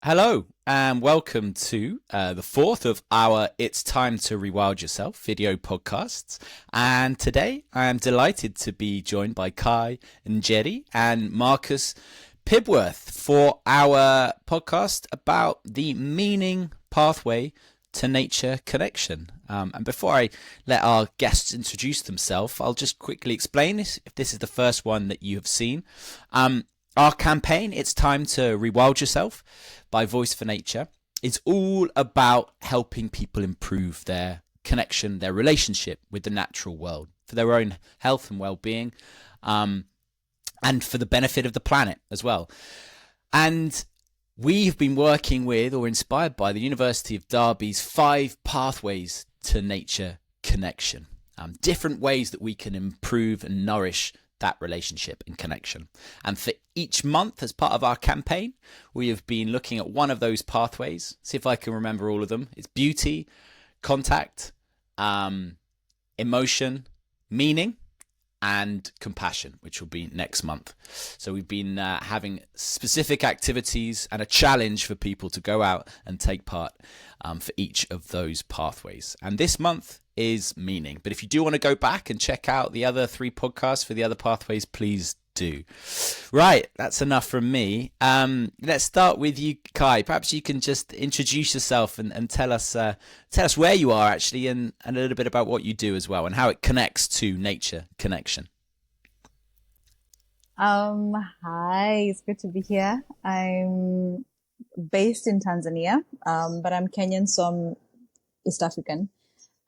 Hello and welcome to the fourth of our It's Time to ReWild Yourself video podcasts. And today I am delighted to be joined by Kai and Jerry and Marcus Pibworth for our podcast about the meaning pathway to nature connection. And before I let our guests introduce themselves, I'll just quickly explain this if this is the first one that you have seen. Our campaign, It's Time to ReWild Yourself by Voice for Nature, is all about helping people improve their connection, their relationship with the natural world for their own health and well-being, and for the benefit of the planet as well. And we've been working with or inspired by the University of Derby's 5 pathways to nature connection, different ways that we can improve and nourish that relationship and connection. And for each month, as part of our campaign, we have been looking at one of those pathways. See if I can remember all of them. It's beauty, contact, emotion, meaning, and compassion, which will be next month. So we've been having specific activities and a challenge for people to go out and take part for each of those pathways. And this month is meaning. But if you do want to go back and check out the other 3 podcasts for the other pathways, please do. Right, that's enough from me. Let's start with you, Kai. Perhaps you can just introduce yourself and tell us where you are actually, and a little bit about what you do as well, and how it connects to nature connection. Hi, it's good to be here. I'm based in Tanzania, but I'm Kenyan, so I'm East African.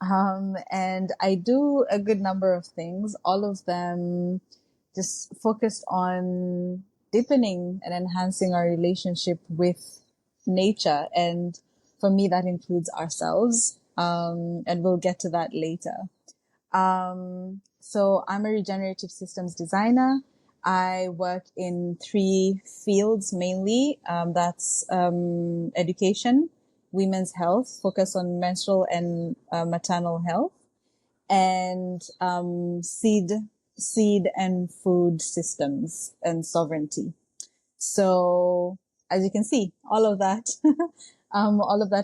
And I do a good number of things, all of them just focused on deepening and enhancing our relationship with nature. And for me, that includes ourselves. And we'll get to that later. So I'm a regenerative systems designer. I work in 3 fields mainly. That's education, women's health, focus on menstrual and maternal health, and seed and food systems and sovereignty. So as you can see, all of that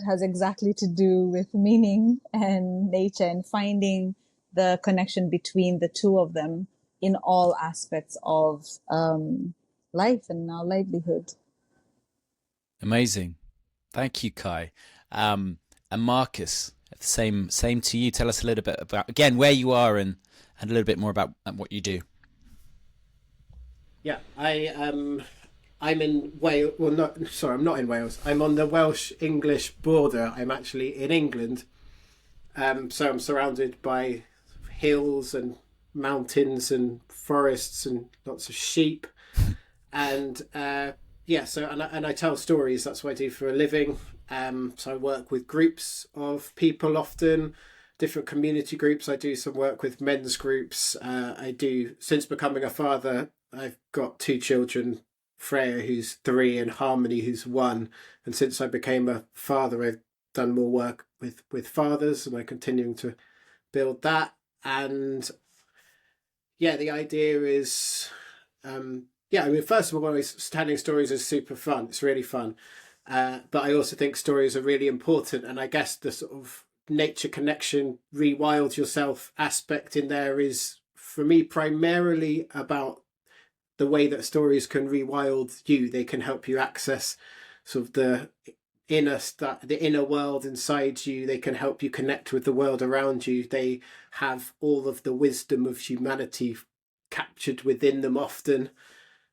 has exactly to do with meaning and nature and finding the connection between the two of them in all aspects of life and our livelihood. Amazing. Thank you, Kai. And Marcus, same to you. Tell us a little bit about, again, where you are and a little bit more about what you do. Yeah, I'm in Wales. Well, I'm not in Wales. I'm on the Welsh-English border. I'm actually in England. So I'm surrounded by hills and mountains and forests and lots of sheep. And and I tell stories. That's what I do for a living. So I work with groups of people, often different community groups. I do some work with men's groups. Since becoming a father, I've got 2 children, Freya, who's 3, and Harmony, who's 1. And since I became a father, I've done more work with fathers, and I'm continuing to build that. And yeah, the idea is, first of all, telling stories is super fun. It's really fun. But I also think stories are really important. And I guess the sort of nature connection, rewild yourself aspect in there is, for me, primarily about the way that stories can rewild you. They can help you access sort of the inner world inside you. They can help you connect with the world around you. They have all of the wisdom of humanity captured within them often.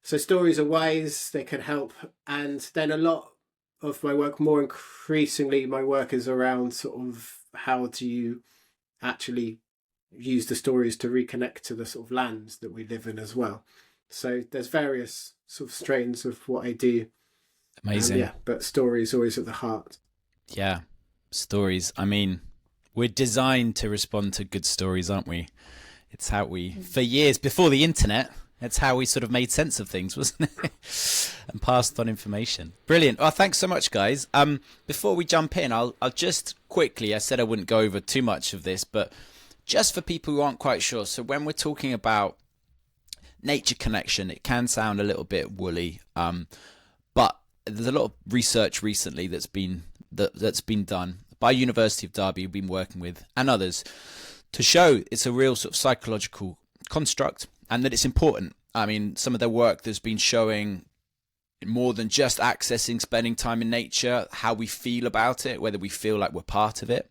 So stories are wise, they can help. And then a lot of my work, more increasingly, my work is around sort of how do you actually use the stories to reconnect to the sort of lands that we live in as well. So there's various sort of strains of what I do. Amazing. But stories always at the heart. Yeah, stories. I mean, we're designed to respond to good stories, aren't we? It's how we, for years before the internet, that's how we sort of made sense of things, wasn't it? And passed on information. Brilliant. Well, thanks so much, guys. Before we jump in, I'll just quickly, I said I wouldn't go over too much of this, but just for people who aren't quite sure. So when we're talking about nature connection, it can sound a little bit woolly, but there's a lot of research recently that's been done by University of Derby, we've been working with, and others, to show it's a real sort of psychological construct and that it's important. I mean, some of their work there's been showing more than just accessing, spending time in nature, how we feel about it, whether we feel like we're part of it.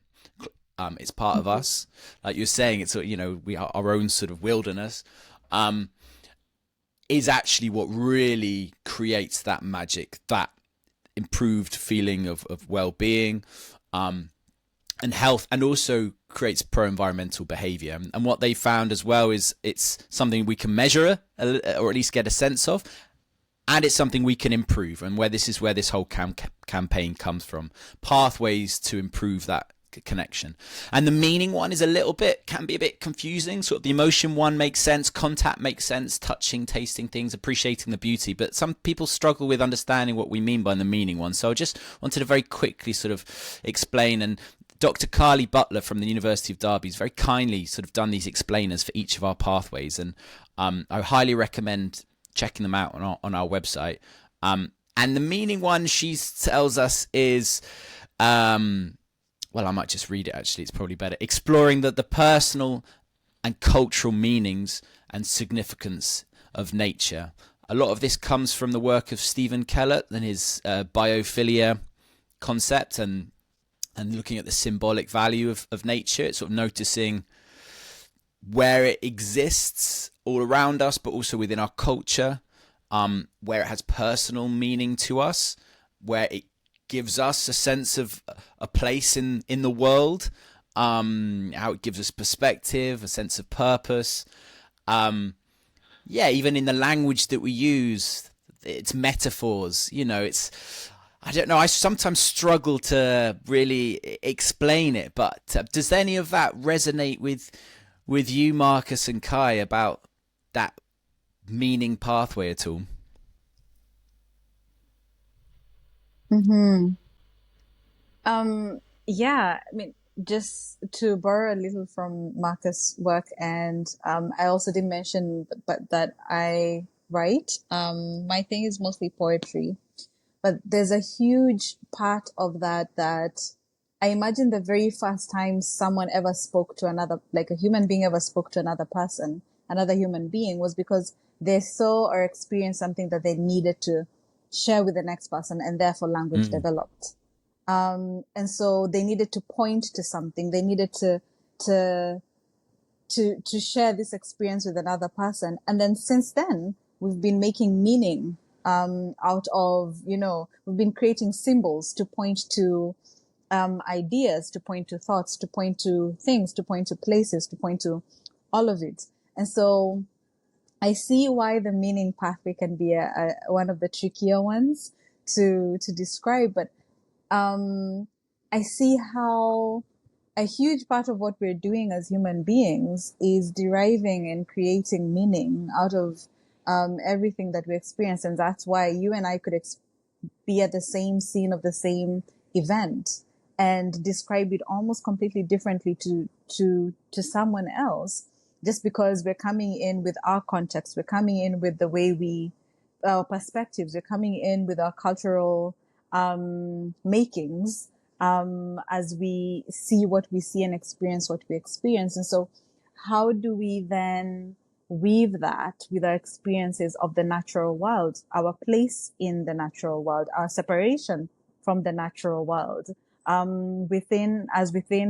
It's part of us. Like you're saying, it's, we are our own sort of wilderness, is actually what really creates that magic, that improved feeling of well-being, and health, and also creates pro-environmental behavior. And what they found as well is it's something we can measure, or at least get a sense of, and it's something we can improve. And this is where this whole campaign comes from. Pathways to improve that connection. And the meaning one is can be a bit confusing. Sort of the emotion one makes sense, contact makes sense, touching, tasting things, appreciating the beauty, but some people struggle with understanding what we mean by the meaning one. So I just wanted to very quickly sort of explain, and Dr. Carly Butler from the University of Derby has very kindly sort of done these explainers for each of our pathways, and I highly recommend checking them out on our website. And the meaning one, she tells us, is well, I might just read it, actually. It's probably better. Exploring the personal and cultural meanings and significance of nature. A lot of this comes from the work of Stephen Kellett and his biophilia concept, and looking at the symbolic value of nature. It's sort of noticing where it exists all around us, but also within our culture, where it has personal meaning to us, where it gives us a sense of a place in the world, how it gives us perspective, a sense of purpose. Even in the language that we use, it's metaphors, I don't know, I sometimes struggle to really explain it, but does any of that resonate with you, Marcus and Kai, about that meaning pathway at all? Yeah, I mean, just to borrow a little from Marcus' work, and I also did mention that I write. My thing is mostly poetry, but there's a huge part of that I imagine the very first time someone ever spoke to another, like a human being ever spoke to another person, another human being, was because they saw or experienced something that they needed to share with the next person, and therefore language developed. And so they needed to point to something. They needed to share this experience with another person. And then since then, we've been making meaning, out of, we've been creating symbols to point to, ideas, to point to thoughts, to point to things, to point to places, to point to all of it. And so I see why the meaning pathway can be one of the trickier ones to describe, but I see how a huge part of what we're doing as human beings is deriving and creating meaning out of everything that we experience. And that's why you and I could be at the same scene of the same event and describe it almost completely differently to someone else, just because we're coming in with our context, we're coming in with the way our perspectives, we're coming in with our cultural makings, as we see what we see and experience what we experience. And so how do we then weave that with our experiences of the natural world, our place in the natural world, our separation from the natural world, within,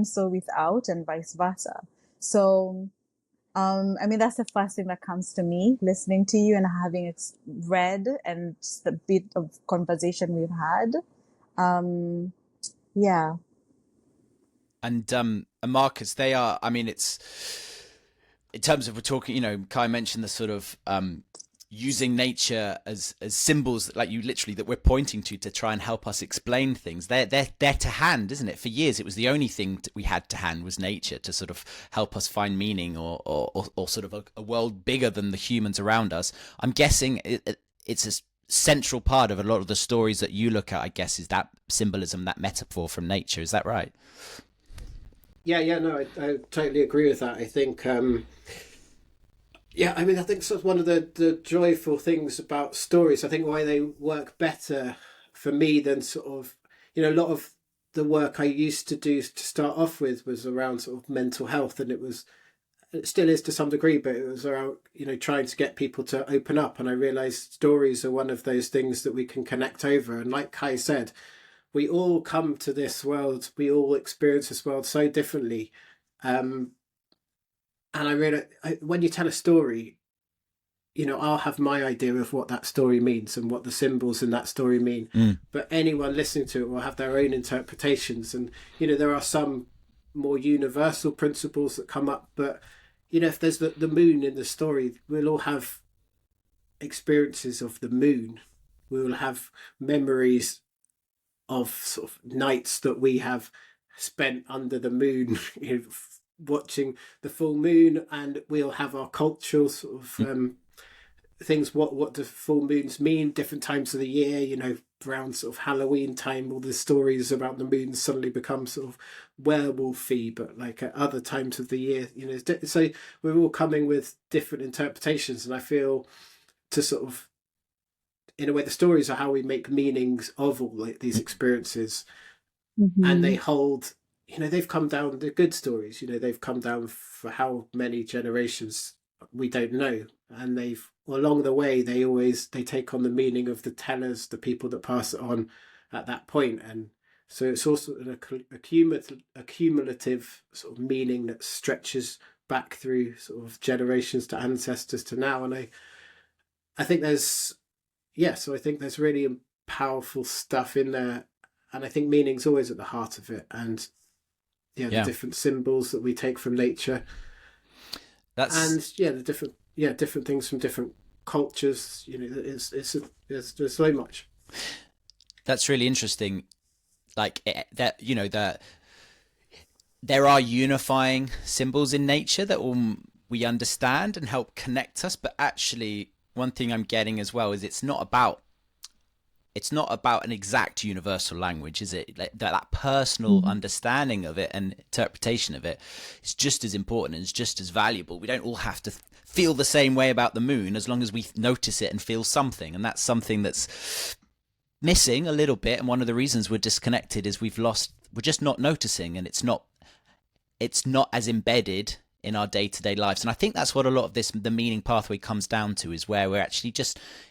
so without, and vice versa. So, I mean, that's the first thing that comes to me, listening to you and having read and just the bit of conversation we've had. Yeah. And Marcus, they are, I mean, it's, in terms of, we're talking, Kai mentioned the sort of using nature as symbols, like you literally, that we're pointing to try and help us explain things. They're to hand, isn't it? For years, it was the only thing that we had to hand was nature to sort of help us find meaning or sort of a world bigger than the humans around us. I'm guessing it's a central part of a lot of the stories that you look at, I guess, is that symbolism, that metaphor from nature. Is that right? Yeah, no, I totally agree with that. I think, I think sort of one of the joyful things about stories, I think why they work better for me than sort of, a lot of the work I used to do to start off with was around sort of mental health, and it still is to some degree, but it was around, trying to get people to open up. And I realized stories are one of those things that we can connect over. And like Kai said, we all come to this world, we all experience this world so differently. And I really, when you tell a story, I'll have my idea of what that story means and what the symbols in that story mean. But anyone listening to it will have their own interpretations. And, there are some more universal principles that come up. But, if there's the moon in the story, we'll all have experiences of the moon. We will have memories of sort of nights that we have spent under the moon, watching the full moon, and we'll have our cultural sort of things. What do full moons mean? Different times of the year, around sort of Halloween time, all the stories about the moon suddenly become sort of werewolfy, but like at other times of the year, so we're all coming with different interpretations. And I feel to sort of, in a way, the stories are how we make meanings of all like these experiences. And they hold, they've come down, the good stories, they've come down for how many generations we don't know. And along the way, they take on the meaning of the tellers, the people that pass it on at that point. And so it's also a cumulative sort of meaning that stretches back through sort of generations to ancestors to now. And I think there's really powerful stuff in there. And I think meaning's always at the heart of it. And the different symbols that we take from nature. The different things from different cultures. There's so much. That's really interesting. Like that, that there are unifying symbols in nature that we understand and help connect us. But actually, one thing I'm getting as well is it's not about an exact universal language, is it? Like that personal understanding of it and interpretation of it is just as important and it's just as valuable. We don't all have to feel the same way about the moon, as long as we notice it and feel something. And that's something that's missing a little bit. And one of the reasons we're disconnected is we're just not noticing, and it's not as embedded in our day-to-day lives. And I think that's what a lot of the meaning pathway comes down to, is where we're actually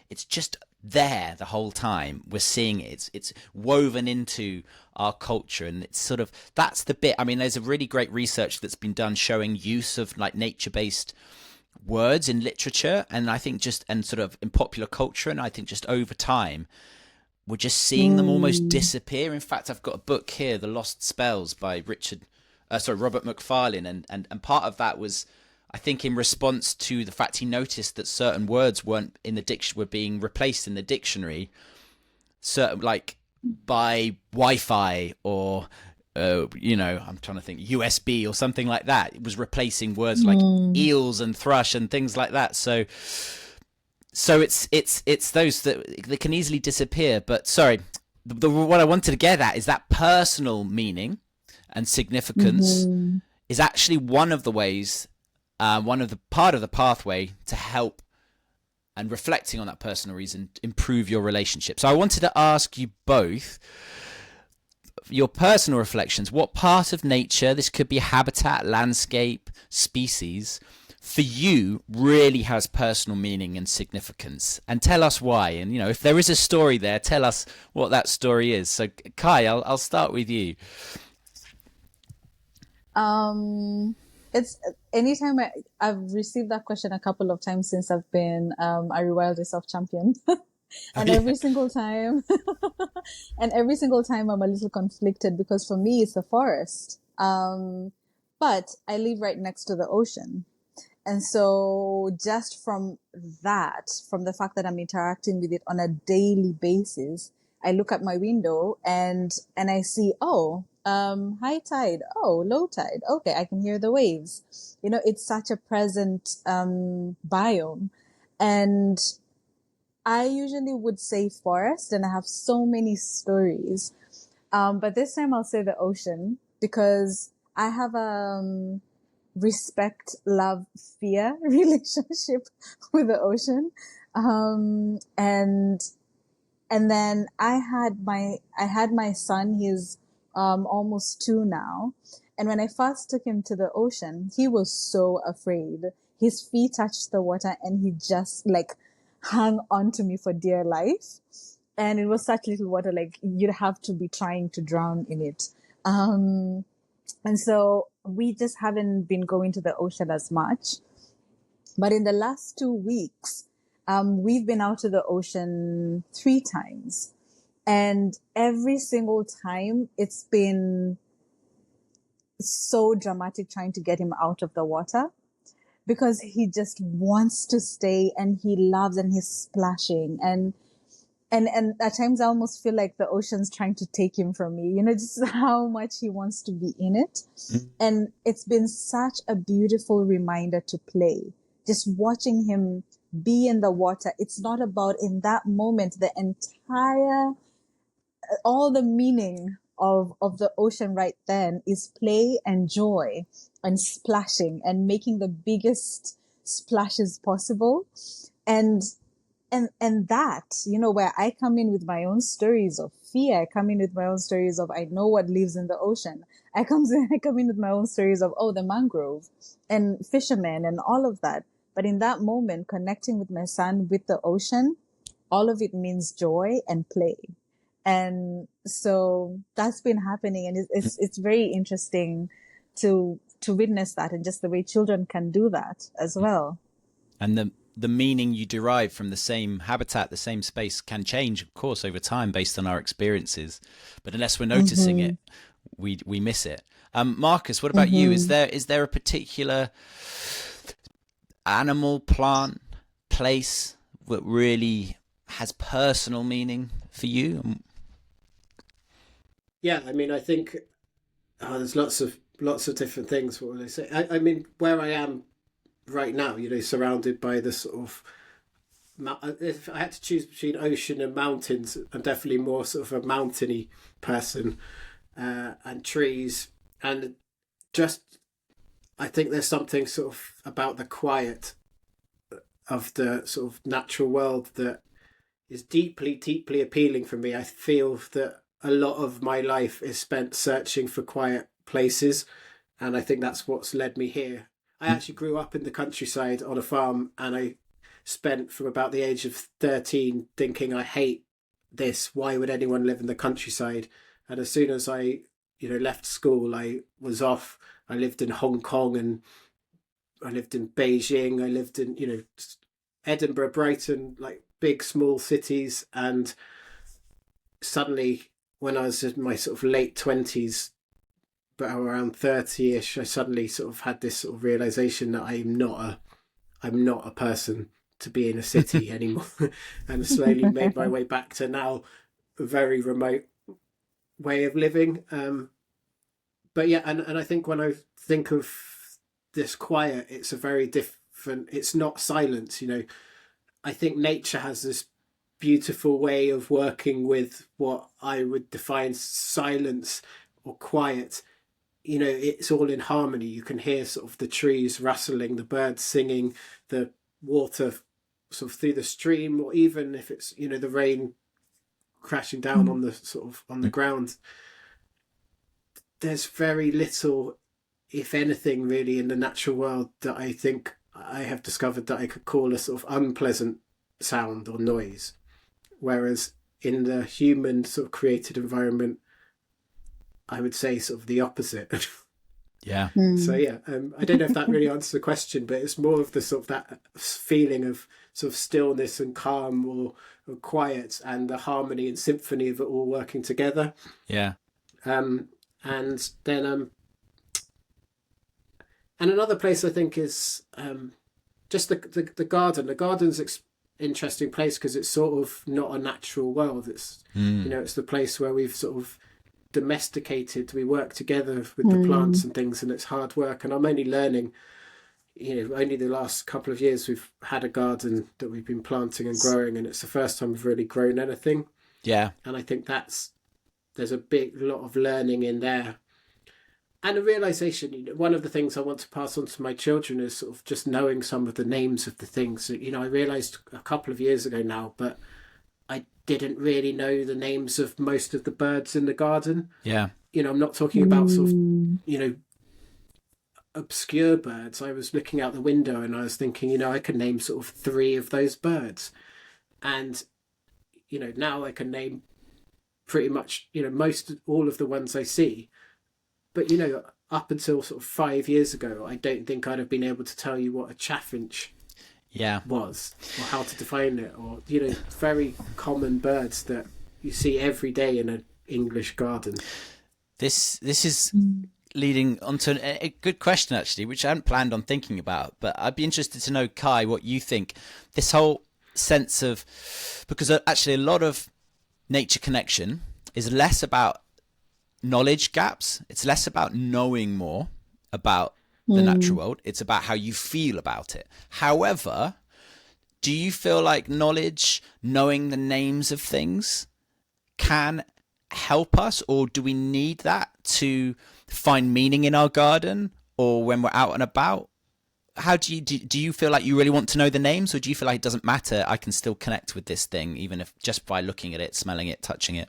it's just there the whole time. We're seeing it. It's woven into our culture, and it's sort of, that's the bit. I mean, there's a really great research that's been done showing use of like nature-based words in literature, and I think and sort of in popular culture, and I think just over time we're just seeing them almost disappear. In fact, I've got a book here, The Lost Spells by Robert McFarlane, and part of that was, I think, in response to the fact he noticed that certain words weren't in the were being replaced in the dictionary, certain like by Wi-Fi or I'm trying to think, USB or something like that. It was replacing words like eels and thrush and things like that. So it's those that they can easily disappear. But sorry, what I wanted to get at is that personal meaning and significance is actually one of the ways, part of the pathway to help, and reflecting on that personal reason, improve your relationship. So I wanted to ask you both your personal reflections. What part of nature, this could be habitat, landscape, species, for you really has personal meaning and significance? And tell us why. And, if there is a story there, tell us what that story is. So Kai, I'll start with you. It's anytime I've received that question a couple of times since I've been a ReWild Yourself champion. And every single time I'm a little conflicted, because for me it's the forest. But I live right next to the ocean. And so just from the fact that I'm interacting with it on a daily basis, I look at my window and I see, high tide, low tide. Okay, I can hear the waves. It's such a present biome. And I usually would say forest, and I have so many stories. But this time I'll say the ocean, because I have a respect, love, fear relationship with the ocean. And And then I had my son. He's almost 2 now. And when I first took him to the ocean, he was so afraid. His feet touched the water and he just like hung on to me for dear life. And it was such little water, like you'd have to be trying to drown in it. And so we just haven't been going to the ocean as much. But in the last 2 weeks, we've been out to the ocean 3 times. And every single time it's been so dramatic trying to get him out of the water, because he just wants to stay and he loves and he's splashing. And at times I almost feel like the ocean's trying to take him from me, just how much he wants to be in it. And it's been such a beautiful reminder to play. Just watching him be in the water. It's not about in that moment, all the meaning of the ocean right then is play and joy and splashing and making the biggest splashes possible. And that, where I come in with my own stories of fear, I come in with my own stories of, I know what lives in the ocean. I come in with my own stories of, the mangrove and fishermen and all of that. But in that moment, connecting with my son, with the ocean, all of it means joy and play. And so that's been happening. And it's very interesting to witness that, and just the way children can do that as well. And the meaning you derive from the same habitat, the same space, can change, of course, over time based on our experiences. But unless we're noticing it, we miss it. Marcus, what about you? Is there a particular animal, plant, place that really has personal meaning for you? Yeah, I mean, I think there's lots of different things. What would I say? I mean, where I am right now, surrounded by the sort of, if I had to choose between ocean and mountains, I'm definitely more sort of a mountainy person, and trees, and just, I think there's something sort of about the quiet of the sort of natural world that is deeply, deeply appealing for me. I feel that a lot of my life is spent searching for quiet places, and I think that's what's led me here. I actually grew up in the countryside on a farm, and I spent from about the age of 13 thinking, I hate this. Why would anyone live in the countryside? And as soon as I, left school, I was off. I lived in Hong Kong, and I lived in Beijing. I lived in, Edinburgh, Brighton, like big, small cities. And suddenly, when I was in my sort of late 20s, but around 30-ish, I suddenly sort of had this sort of realization that I'm not a person to be in a city anymore, and slowly made my way back to now a very remote way of living. But yeah, and I think when I think of this quiet, it's a very different, it's not silence, I think nature has this beautiful way of working with what I would define silence or quiet. It's all in harmony. You can hear sort of the trees rustling, the birds singing, the water sort of through the stream, or even if it's, the rain crashing down on the sort of on the ground. There's very little, if anything, really in the natural world that I think I have discovered that I could call a sort of unpleasant sound or noise. Whereas in the human sort of created environment, I would say sort of the opposite. Yeah. So yeah, I don't know if that really answers the question, but it's more of the sort of that feeling of sort of stillness and calm, or quiet, and the harmony and symphony of it all working together. Yeah. And then and another place I think is just the garden. The garden's interesting place because it's sort of not a natural world. It's it's the place where we've sort of domesticated. We work together with the plants and things, and it's hard work. And I'm only learning, only the last couple of years we've had a garden that we've been planting and growing, and it's the first time we've really grown anything. Yeah. And I think there's a lot of learning in there, and a realization. One of the things I want to pass on to my children is sort of just knowing some of the names of the things. I realized a couple of years ago now, but I didn't really know the names of most of the birds in the garden. Yeah. You know, I'm not talking about sort of, you know, obscure birds. I was looking out the window and I was thinking, you know, I could name sort of 3 of those birds. And, you know, now I can name pretty much, you know, most all of the ones I see. But, you know, up until sort of 5 years ago, I don't think I'd have been able to tell you what a chaffinch was, or how to define it, or, you know, very common birds that you see every day in an English garden. This is leading on to a good question, actually, which I hadn't planned on thinking about, but I'd be interested to know, Kai, what you think. This whole sense of, because actually a lot of nature connection is less about knowledge gaps. It's less about knowing more about the natural world. It's about how you feel about it. However, do you feel like knowledge, knowing the names of things, can help us, or do we need that to find meaning in our garden or when we're out and about? How do you feel like you really want to know the names, or do you feel like it doesn't matter, I can still connect with this thing even if just by looking at it, smelling it, touching it?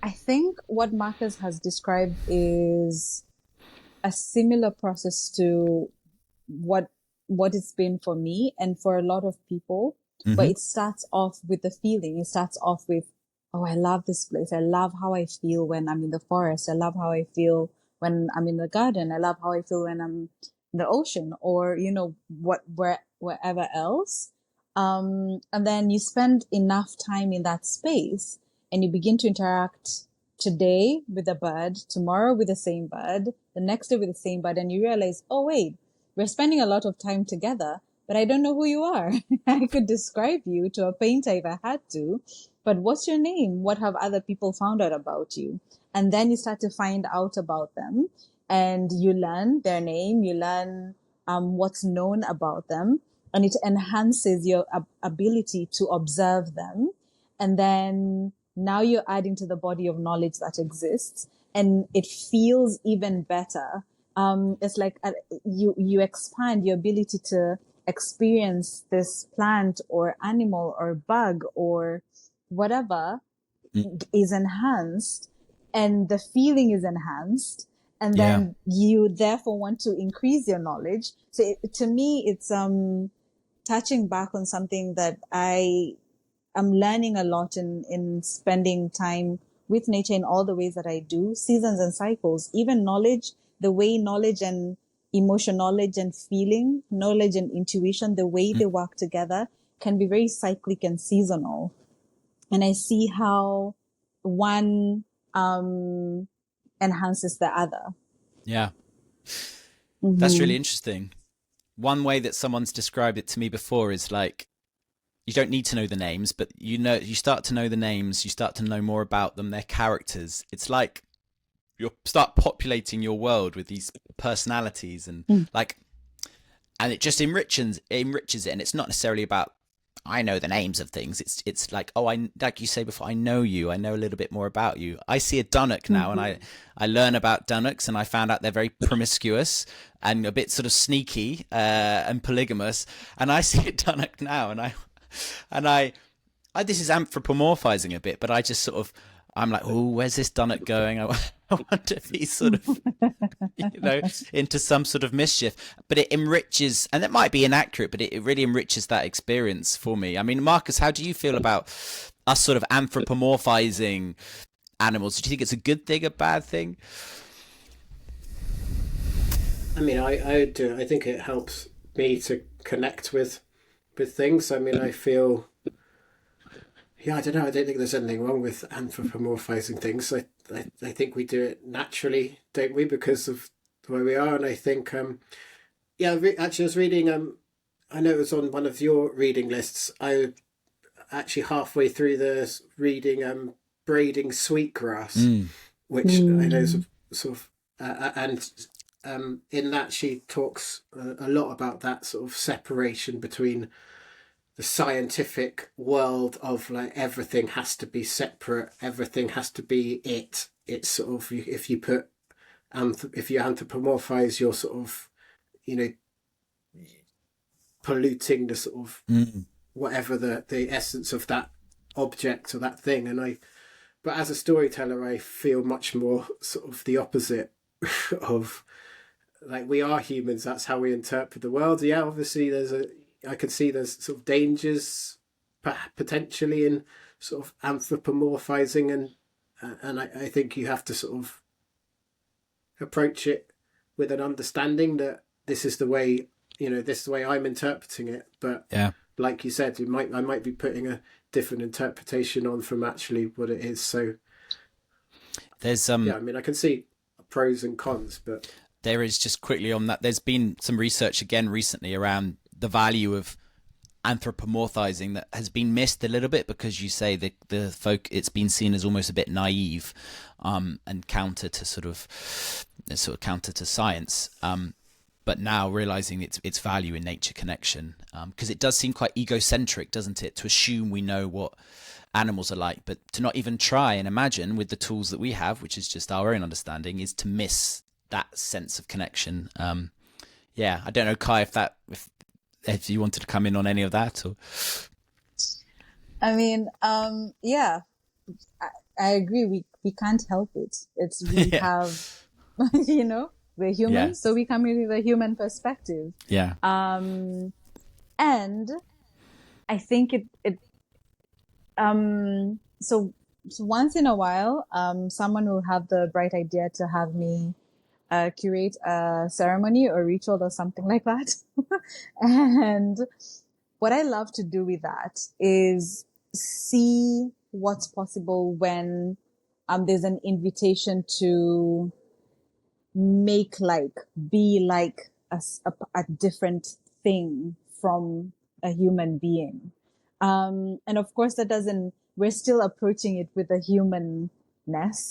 I think what Marcus has described is a similar process to what it's been for me and for a lot of people. But it starts off with the feeling. It starts off with, oh, I love this place. I love how I feel when I'm in the forest. I love how I feel when I'm in the garden. I love how I feel when I'm in the ocean, or, you know, wherever else. And then you spend enough time in that space and you begin to interact today with a bird, tomorrow with the same bird, the next day with the same bird. And you realize, oh, wait, we're spending a lot of time together, but I don't know who you are. I could describe you to a painter if I had to, but what's your name? What have other people found out about you? And then you start to find out about them and you learn their name, you learn what's known about them, and it enhances your ability to observe them. And then now you're adding to the body of knowledge that exists, and it feels even better. It's like you expand your ability to experience this plant or animal or bug or whatever is enhanced, and the feeling is enhanced, and then you therefore want to increase your knowledge. So to me, it's touching back on something that I'm learning a lot in spending time with nature in all the ways that I do, seasons and cycles, even knowledge, the way knowledge and emotion, knowledge and feeling, knowledge and intuition, the way they work together can be very cyclic and seasonal. And I see how one enhances the other. Yeah. That's really interesting. One way that someone's described it to me before is like, you don't need to know the names, but you start to know the names, you start to know more about them, their characters. It's like you start populating your world with these personalities and and it just enriches it. And it's not necessarily about, I know the names of things. It's like, oh, like you say before, I know you. I know a little bit more about you. I see a dunnock now, and I learn about dunnocks, and I found out they're very promiscuous and a bit sort of sneaky and polygamous. And I see a dunnock now, and I this is anthropomorphizing a bit, but I just sort of, I'm like, oh, where's this dunnock going? I wonder if he's sort of, into some sort of mischief. But it enriches, and it might be inaccurate, but it really enriches that experience for me. I mean, Marcus, how do you feel about us sort of anthropomorphizing animals? Do you think it's a good thing, a bad thing? I mean, I do. I think it helps me to connect with things. I mean, I feel, I don't know. I don't think there's anything wrong with anthropomorphizing things. I think we do it naturally, don't we? Because of where we are. And I think, actually, I was reading, I know it was on one of your reading lists. I actually halfway through the reading, Braiding Sweetgrass, which I know is sort of, in that she talks a lot about that sort of separation between the scientific world of like everything has to be separate, everything has to be it. It's sort of, if you anthropomorphize, you're sort of, polluting the sort of whatever the essence of that object or that thing. But as a storyteller, I feel much more sort of the opposite of, like, we are humans. That's how we interpret the world. Yeah, obviously I can see there's sort of dangers potentially in sort of anthropomorphizing, and I think you have to sort of approach it with an understanding that this is the way, this is the way I'm interpreting it. But Yeah. like you said, I might be putting a different interpretation on from actually what it is. So There's yeah, I mean, I can see pros and cons, but there is, just quickly on that, there's been some research again recently around the value of anthropomorphizing that has been missed a little bit, because you say the folk, it's been seen as almost a bit naive, and counter to science, but now realizing its value in nature connection, because it does seem quite egocentric, doesn't it, to assume we know what animals are like, but to not even try and imagine with the tools that we have, which is just our own understanding, is to miss that sense of connection. Yeah, I don't know, Kai, if you wanted to come in on any of that, or... I mean, yeah, I agree. We can't help it. We have, we're human, Yeah. so we come in with a human perspective. Yeah. And I think so once in a while, someone will have the bright idea to have me curate a ceremony or ritual or something like that. And what I love to do with that is see what's possible when there's an invitation to be like a different thing from a human being. And of course, we're still approaching it with a humanness.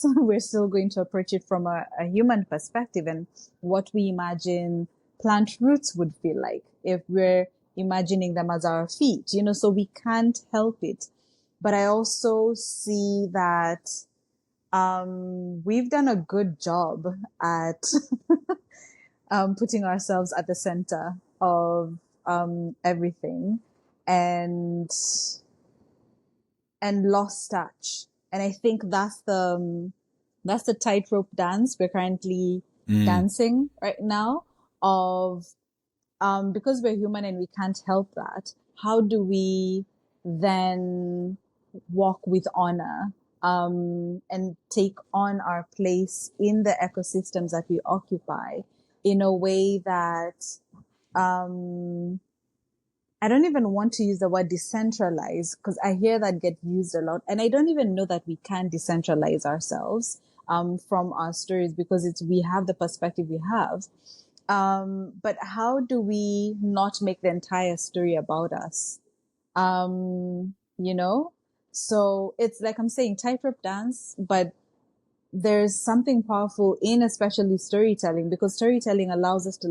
We're still going to approach it from a human perspective and what we imagine plant roots would feel like if we're imagining them as our feet, so we can't help it. But I also see that we've done a good job at putting ourselves at the center of everything, and lost touch. And I think that's the tightrope dance we're currently dancing right now, of because we're human and we can't help that, how do we then walk with honor and take on our place in the ecosystems that we occupy in a way that I don't even want to use the word decentralize, because I hear that get used a lot. And I don't even know that we can decentralize ourselves from our stories, because we have the perspective we have. But how do we not make the entire story about us? So it's like I'm saying, tightrope dance, but there's something powerful in especially storytelling, because storytelling allows us to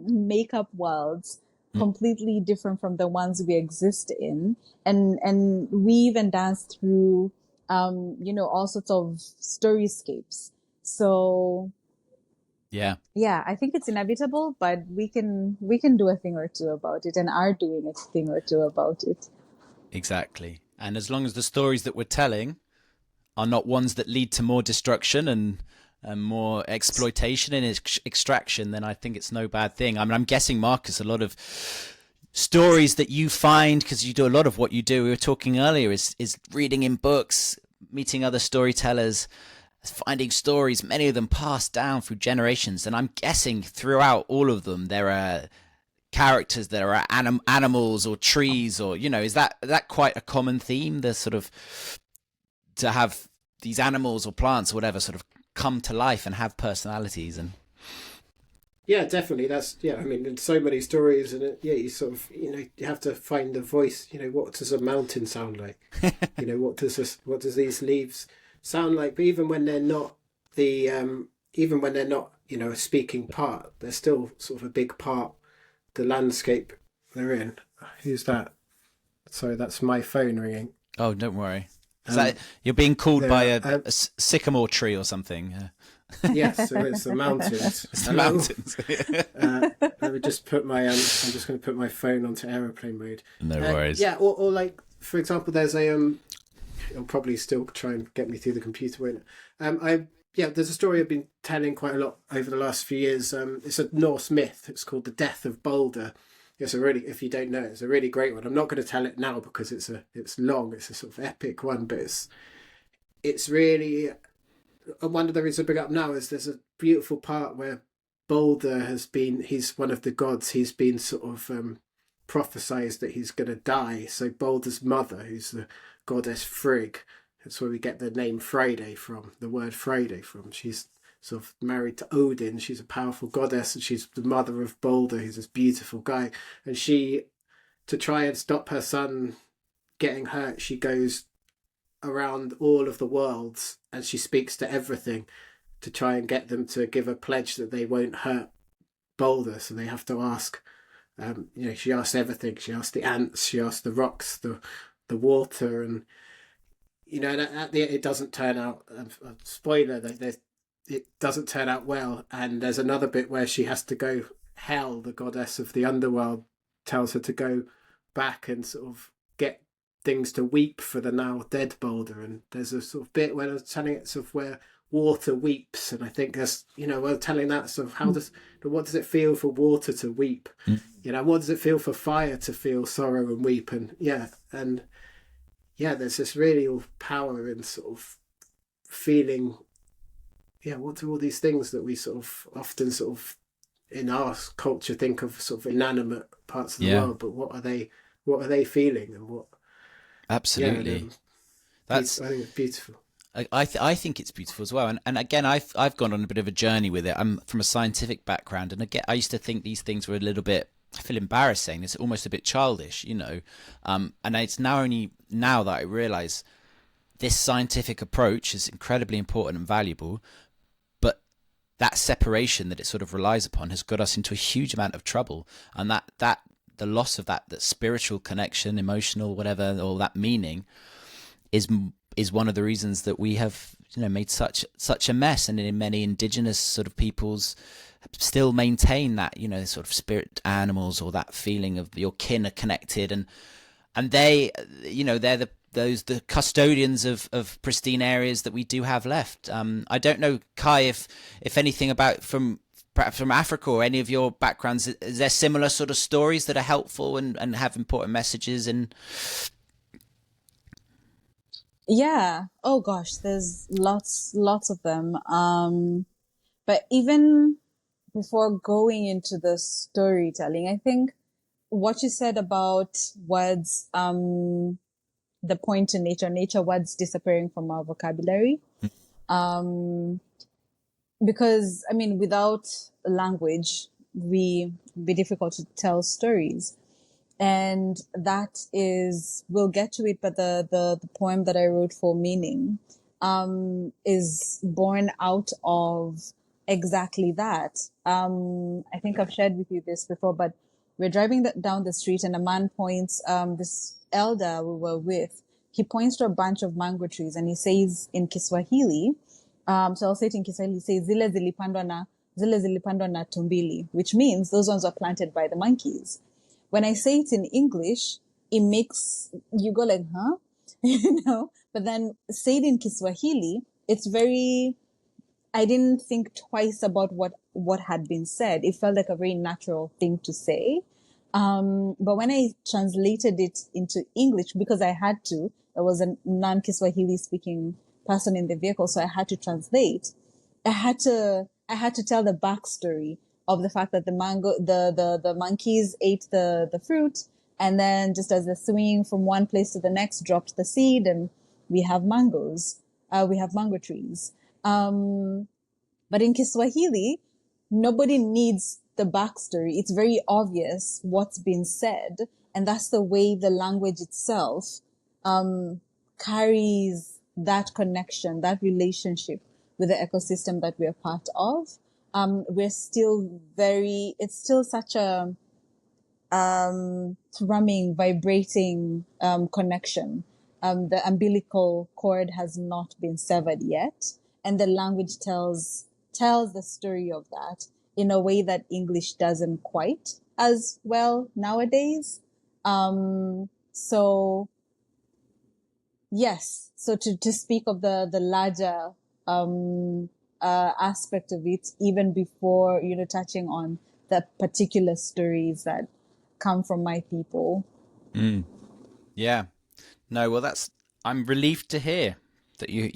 make up worlds completely different from the ones we exist in. And we even dance through, all sorts of storyscapes. So Yeah, I think it's inevitable, but we can do a thing or two about it, and are doing a thing or two about it. exactly. And as long as the stories that we're telling are not ones that lead to more destruction and more exploitation and extraction, then I think it's no bad thing. I mean, I'm guessing, Marcus, a lot of stories that you find, because you do a lot of what you do, we were talking earlier, is reading in books, meeting other storytellers, finding stories, many of them passed down through generations. And I'm guessing throughout all of them, there are characters that are animals or trees, or, is that quite a common theme? The sort of, to have these animals or plants or whatever sort of come to life and have personalities. And yeah, definitely, I mean, there's so many stories, and you sort of, you have to find a voice. What does a mountain sound like? What does these leaves sound like? But even when they're not a speaking part, they're still sort of a big part, the landscape they're in. Who's that? Sorry, that's my phone ringing. Oh, don't worry. Is that you're being called by a sycamore tree or something? Yes, so it's the mountains. It's the Hello. mountains. Let me just put my I'm just going to put my phone onto aeroplane mode. No worries. Yeah, or like for example, there's a it'll probably still try and get me through the computer, won't it? There's a story I've been telling quite a lot over the last few years. It's a Norse myth. It's called the Death of Balder. It's a really, if you don't know, it's a really great one. I'm not going to tell it now because it's long. It's a sort of epic one, but it's really one of the reasons I bring it up now is there's a beautiful part where Balder he's one of the gods. He's been sort of prophesized that he's going to die. So Balder's mother, who's the goddess Frigg, that's where we get the name Friday from, the word Friday from. She's sort of married to Odin. She's a powerful goddess, and she's the mother of Balder, who's this beautiful guy. And she, to try and stop her son getting hurt, she goes around all of the worlds and she speaks to everything to try and get them to give a pledge that they won't hurt Balder. So they have to ask, she asked everything. She asked the ants, she asked the rocks, the water, and at the end, it doesn't turn out. Spoiler: it doesn't turn out well. And there's another bit where she has to go. Hel, the goddess of the underworld, tells her to go back and sort of get things to weep for the now dead Balder. And there's a sort of bit where I was telling it sort of where water weeps, and I think there's we're telling that sort of what does it feel for water to weep? What does it feel for fire to feel sorrow and weep? And there's this really power in sort of feeling, what do all these things that we sort of often sort of in our culture think of sort of inanimate parts of the world, but what are they feeling, and what? Absolutely. I think it's beautiful. I think it's beautiful as well, and again, I've gone on a bit of a journey with it. I'm from a scientific background, and again, I used to think these things were a little bit, I feel embarrassing. It's almost a bit childish, and it's only now that I realise this scientific approach is incredibly important and valuable, but that separation that it sort of relies upon has got us into a huge amount of trouble, and that the loss of that spiritual connection, emotional, whatever, or that meaning is one of the reasons that we have made such a mess, and in many indigenous sort of peoples still maintain that sort of spirit animals, or that feeling of your kin are connected, and they they're the custodians of pristine areas that we do have left. I don't know, Kai, if anything about perhaps from Africa or any of your backgrounds, is there similar sort of stories that are helpful and have important messages? And yeah, oh gosh, there's lots of them. But even before going into the storytelling, I think what you said about words, the point in nature words disappearing from our vocabulary. Because, without language, we be difficult to tell stories. And that is, we'll get to it, but the poem that I wrote for Meaning, is born out of exactly that. I think I've shared with you this before, but we're driving down the street and a man points, this elder we were with, he points to a bunch of mango trees and he says in Kiswahili, so I'll say it in Kiswahili, he says, zile zilipandwa na tumbili, which means those ones were planted by the monkeys. When I say it in English, it makes you go like, huh? But then say it in Kiswahili, it's very, I didn't think twice about what had been said. It felt like a very natural thing to say. But when I translated it into English, because I had to, there was a non-Kiswahili speaking person in the vehicle, so I had to translate. I had to tell the backstory of the fact that the monkeys ate the fruit, and then just as they're swinging from one place to the next, dropped the seed, and we have mangoes. We have mango trees. But in Kiswahili, nobody needs the backstory. It's very obvious what's been said, and that's the way the language itself carries that connection, that relationship with the ecosystem that we're part of. We're still it's still such a thrumming, vibrating connection. The umbilical cord has not been severed yet, and the language tells tells the story of that in a way that English doesn't quite as well nowadays. So yes, so to speak of the larger aspect of it, even before, touching on the particular stories that come from my people. Yeah. No, well, I'm relieved to hear that you're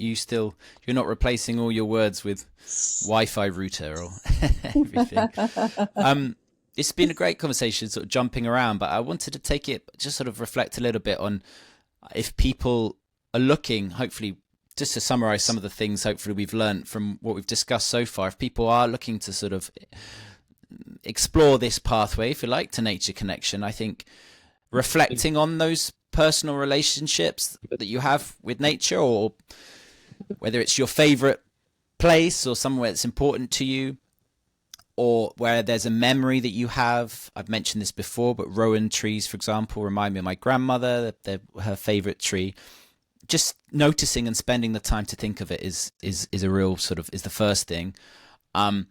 not replacing all your words with Wi-Fi router or everything. It's been a great conversation, sort of jumping around, but I wanted to take it, just sort of reflect a little bit on if people are looking, hopefully, just to summarize some of the things hopefully we've learned from what we've discussed so far. If people are looking to sort of explore this pathway, if you like, to nature connection, I think reflecting on those personal relationships that you have with nature, or whether it's your favorite place or somewhere that's important to you, or where there's a memory that you have. I've mentioned this before, but rowan trees, for example, remind me of my grandmother. They're her favorite tree. Just noticing and spending the time to think of it is a real sort of, is the first thing. And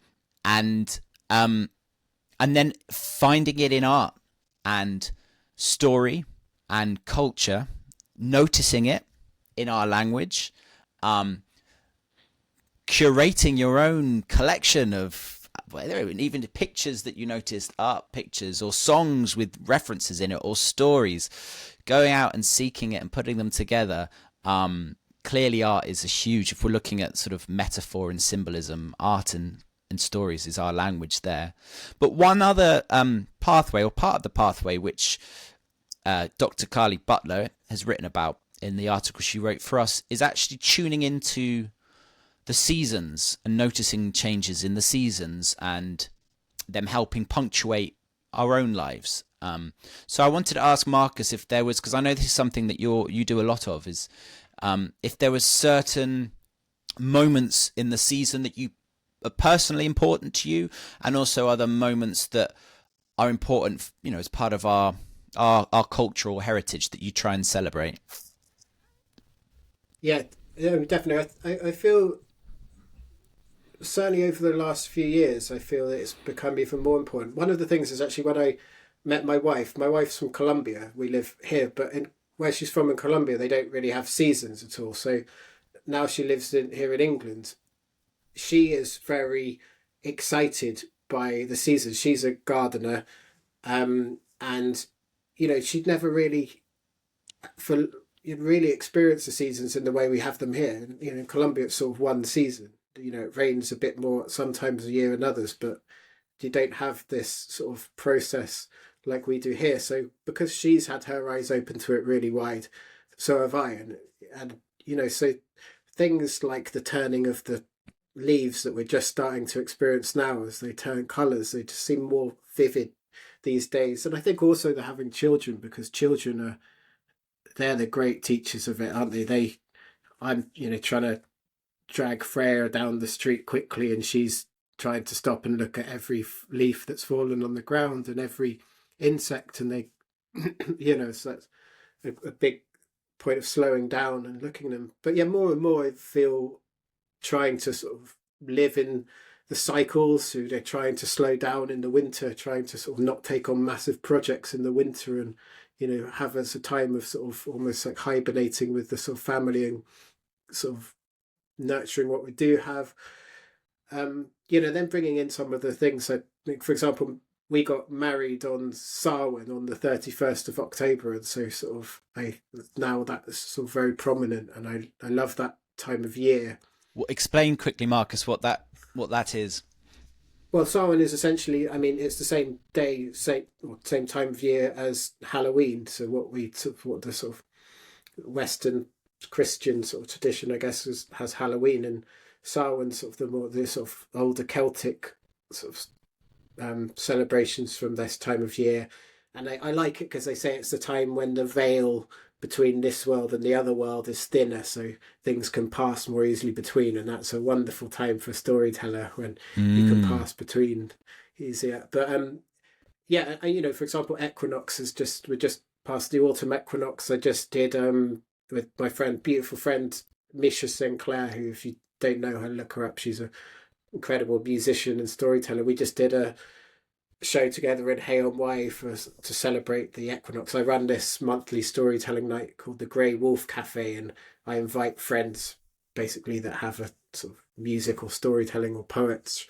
then finding it in art and story and culture, noticing it in our language, curating your own collection of, whether even the pictures that you noticed, art pictures or songs with references in it, or stories, going out and seeking it and putting them together. Clearly art is a huge, if we're looking at sort of metaphor and symbolism, art and stories is our language there. But one other pathway, or part of the pathway, which Dr. Carly Butler has written about in the article she wrote for us, is actually tuning into the seasons and noticing changes in the seasons and them helping punctuate our own lives. So I wanted to ask Marcus if there was, because I know this is something that you do a lot of, is if there was certain moments in the season that you are personally important to you, and also other moments that are important, as part of our cultural heritage that you try and celebrate. Yeah, definitely. I feel, certainly over the last few years, I feel that it's become even more important. One of the things is actually when I met my wife's from Colombia. We live here, but where she's from in Colombia, they don't really have seasons at all. So now she lives here in England. She is very excited by the seasons. She's a gardener, and she'd never really experienced the seasons in the way we have them here. In Colombia, it's sort of one season. It rains a bit more sometimes a year than others, but you don't have this sort of process like we do here. So because she's had her eyes open to it really wide, so have I. And so things like the turning of the leaves that we're just starting to experience now as they turn colours, they just seem more vivid these days. And I think also they're having children, because children they're the great teachers of it, aren't they? I'm trying to drag Freya down the street quickly, and she's trying to stop and look at every leaf that's fallen on the ground and every insect, and they so that's a big point of slowing down and looking at them. But yeah, more and more I feel trying to sort of live in the cycles. So they're trying to slow down in the winter, trying to sort of not take on massive projects in the winter, and have as a time of sort of almost like hibernating with the sort of family and sort of nurturing what we do have. Then bringing in some of the things. I think, for example, we got married on Samhain on the 31st of October, and so sort of now that's sort of very prominent, and I love that time of year. Well, explain quickly, Marcus, what that is. Well, Samhain is essentially, it's the same day, same time of year as Halloween. So what the sort of Western Christian sort of tradition, I guess, has Halloween, and Samhain sort of the sort of older Celtic sort of celebrations from this time of year. And I like it because they say it's the time when the veil between this world and the other world is thinner, so things can pass more easily between, and that's a wonderful time for a storyteller, when you can pass between easier. But for example, equinox we just passed the autumn equinox. I just did with my beautiful friend Misha Sinclair, who, if you don't know her, look her up. She's a incredible musician and storyteller. We just did a show together in Hay-on-Wye to celebrate the equinox. I run this monthly storytelling night called the Grey Wolf Cafe, and I invite friends basically that have a sort of music or storytelling or poets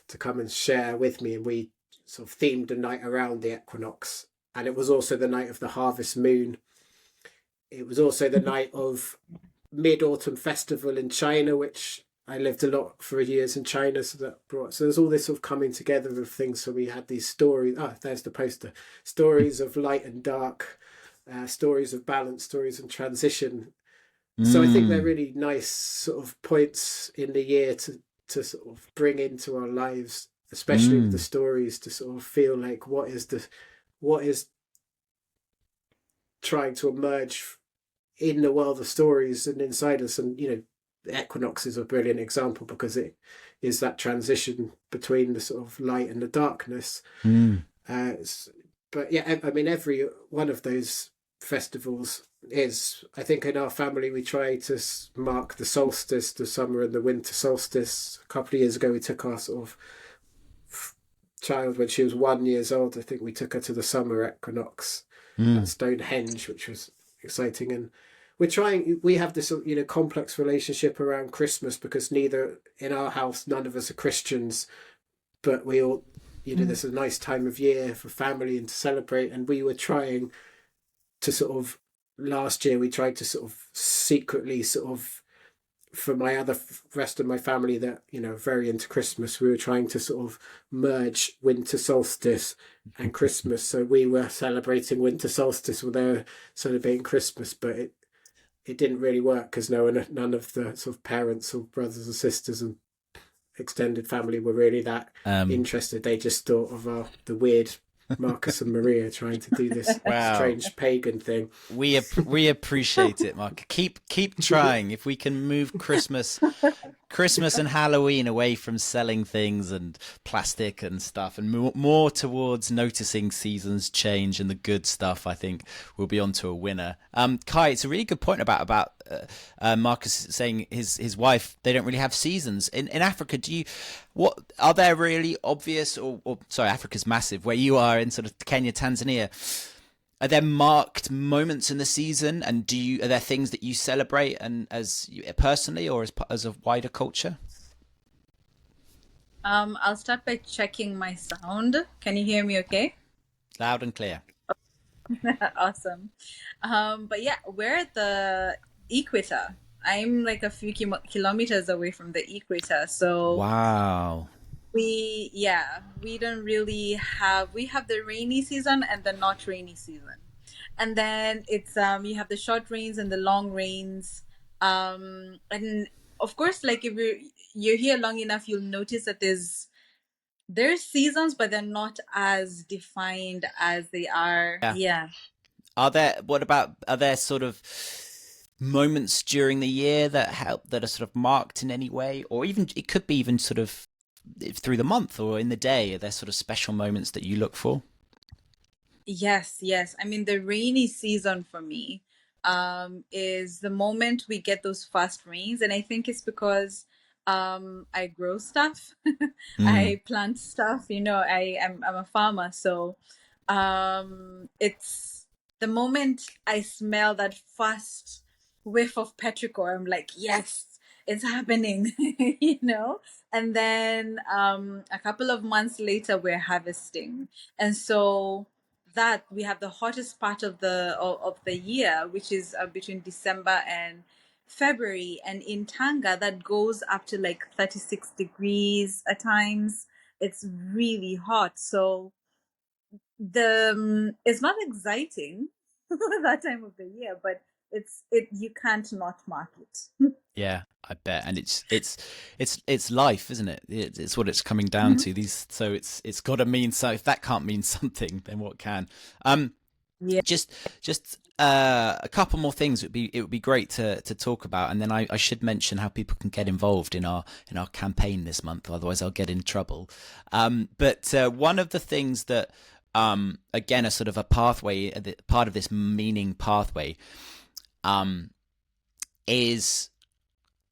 to come and share with me, and we sort of themed the night around the equinox. And it was also the night of the harvest moon. It was also the night of Mid-Autumn Festival in China, which I lived a lot for years in China, so there's all this sort of coming together of things. So we had these stories. There's the poster. Stories of light and dark, stories of balance, stories of transition. So I think they're really nice sort of points in the year to sort of bring into our lives, especially with the stories, to sort of feel like what is trying to emerge in the world of stories and inside us. And the equinox is a brilliant example because it is that transition between the sort of light and the darkness. But yeah, I mean, every one of those festivals is, I think in our family, we try to mark the solstice, the summer and the winter solstice. A couple of years ago, we took our sort of child when she was 1 year old. I think we took her to the summer equinox at Stonehenge, which was exciting. And we have this complex relationship around Christmas because neither in our house, none of us are Christians, but we all there's a nice time of year for family and to celebrate. And we were trying to sort of, last year we tried to sort of secretly sort of, for my rest of my family that very into Christmas, we were trying to sort of merge winter solstice and Christmas. So we were celebrating winter solstice when they were celebrating Christmas, but it didn't really work because none of the sort of parents or brothers and sisters and extended family were really that interested. They just thought of the weird Marcus and Maria trying to do this strange pagan thing. We appreciate it, Mark. Keep trying. If we can move Christmas and Halloween away from selling things and plastic and stuff, and more towards noticing seasons change and the good stuff, I think we'll be onto a winner. Kai, it's a really good point about Marcus saying his wife, they don't really have seasons in Africa. What are there really obvious or sorry, Africa's massive, where you are in sort of Kenya, Tanzania? Are there marked moments in the season, and are there things that you celebrate and personally or as a wider culture? I'll start by checking my sound. Can you hear me okay? Loud and clear. Awesome. But yeah, we're at the equator. I'm like a few kilometers away from the equator. So wow. We don't really we have the rainy season and the not rainy season. And then it's you have the short rains and the long rains. And of course, like if you're here long enough, you'll notice that there's seasons, but they're not as defined as they are. Yeah. Are there sort of moments during the year that are sort of marked in any way, or even it could be even sort of through the month or in the day? Are there sort of special moments that you look for? Yes. I mean, the rainy season for me is the moment we get those fast rains, and I think it's because I grow stuff. I plant stuff. I'm a farmer, so it's the moment I smell that first whiff of petrichor, I'm like, yes, it's happening, and then a couple of months later we're harvesting, and so that we have the hottest part of the year, which is between December and February, and in Tanga that goes up to like 36 degrees at times. It's really hot, so it's not exciting that time of the year, but you can't not mark it. Yeah, I bet. And it's life, isn't it? It's what it's coming down to. So it's got to mean so. If that can't mean something, then what can? Yeah. Just a couple more things. It would be great to talk about, and then I should mention how people can get involved in our campaign this month. Otherwise, I'll get in trouble. But one of the things that again, a sort of a pathway, part of this meaning pathway, is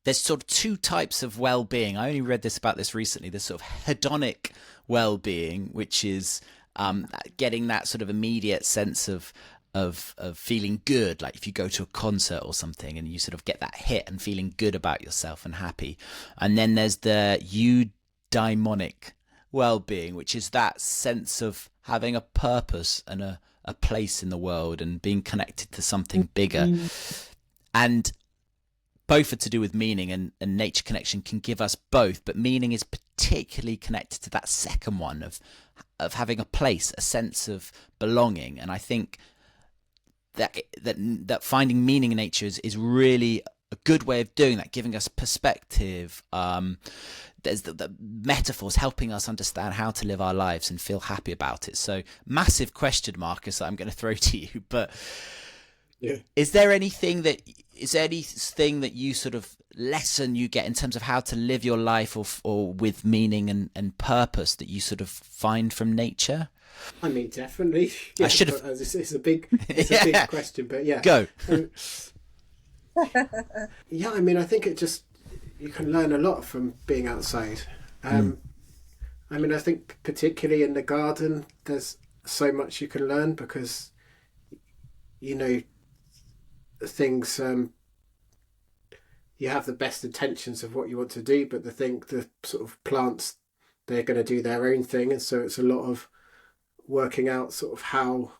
there's sort of two types of well-being. I only read this recently. There's sort of hedonic well-being, which is getting that sort of immediate sense of feeling good, like if you go to a concert or something and you sort of get that hit and feeling good about yourself and happy. And then there's the eudaimonic well-being, which is that sense of having a purpose and a place in the world and being connected to something bigger. And both are to do with meaning, and nature connection can give us both, but meaning is particularly connected to that second one of having a place, a sense of belonging. And I think that finding meaning in nature is really a good way of doing that, giving us perspective. There's the metaphors helping us understand how to live our lives and feel happy about it. So massive question, Marcus, that I'm going to throw to you, but is there anything that you sort of lesson you get in terms of how to live your life or with meaning and purpose that you sort of find from nature? I mean, definitely. Yeah, I should have. It's a big big question, but yeah. Go. Yeah, I mean, I think you can learn a lot from being outside. I mean, I think particularly in the garden, there's so much you can learn because, you know, things, you have the best intentions of what you want to do, but the sort of plants, they're going to do their own thing. And so it's a lot of working out sort of how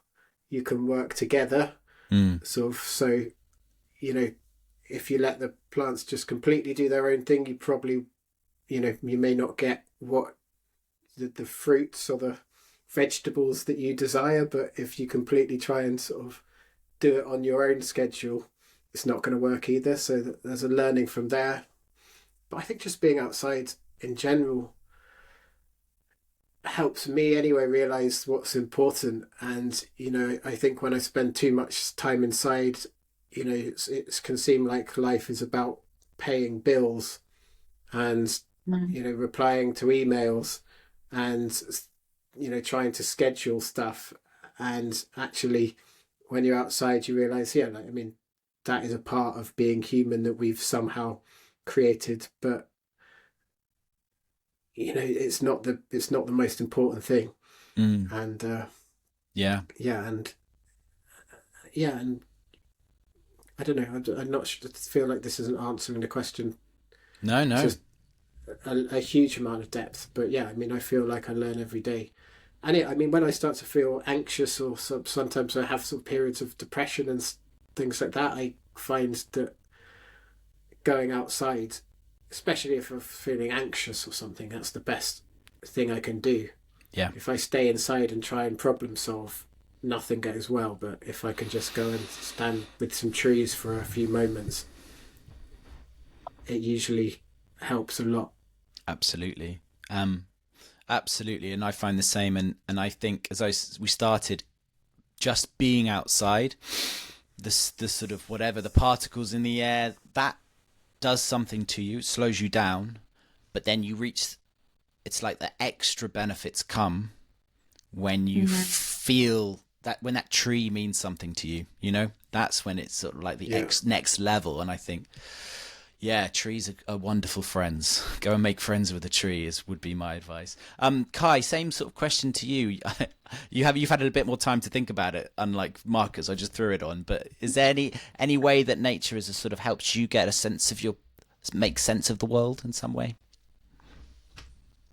you can work together. Sort of, so, you know, if you let the plants just completely do their own thing, you probably, you know, you may not get what the fruits or the vegetables that you desire. But if you completely try and sort of do it on your own schedule, it's not going to work either. So there's a learning from there. But I think just being outside in general helps me anyway realize what's important. And, you know, I think when I spend too much time inside, you know, it can seem like life is about paying bills and, you know, replying to emails and, you know, trying to schedule stuff. And actually, when you're outside, you realize, yeah, like, I mean, that is a part of being human that we've somehow created, but, you know, it's not the most important thing. And and I don't know, I'm not sure, I feel like this isn't answering the question. No. Just a huge amount of depth, but yeah, I mean, I feel like I learn every day. And I mean, when I start to feel anxious or sometimes I have some periods of depression and things like that, I find that going outside, especially if I'm feeling anxious or something, that's the best thing I can do. Yeah. If I stay inside and try and problem solve, nothing goes well. But if I can just go and stand with some trees for a few moments, it usually helps a lot. Absolutely. Absolutely. And I find the same. And I think we started just being outside, the sort of whatever, the particles in the air, that does something to you, it slows you down, but then it's like the extra benefits come when you feel that, when that tree means something to you, you know, that's when it's sort of like the next level. And I think, yeah, trees are wonderful friends. Go and make friends with a tree would be my advice. Kai, same sort of question to you. You've had a bit more time to think about it, unlike Marcus. I just threw it on. But is there any way that nature has sort of helped you get a sense of make sense of the world in some way?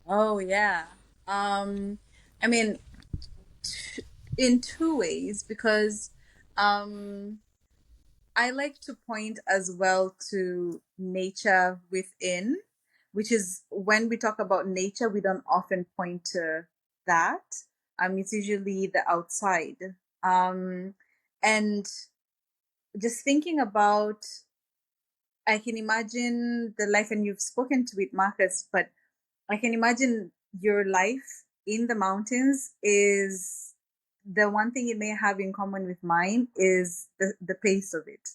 Oh yeah. I mean, in two ways, because I like to point as well to nature within, which is when we talk about nature, we don't often point to that. It's usually the outside. And just thinking about, I can imagine the life, and you've spoken to it, Marcus, but I can imagine your life in the mountains is the one thing it may have in common with mine is the pace of it.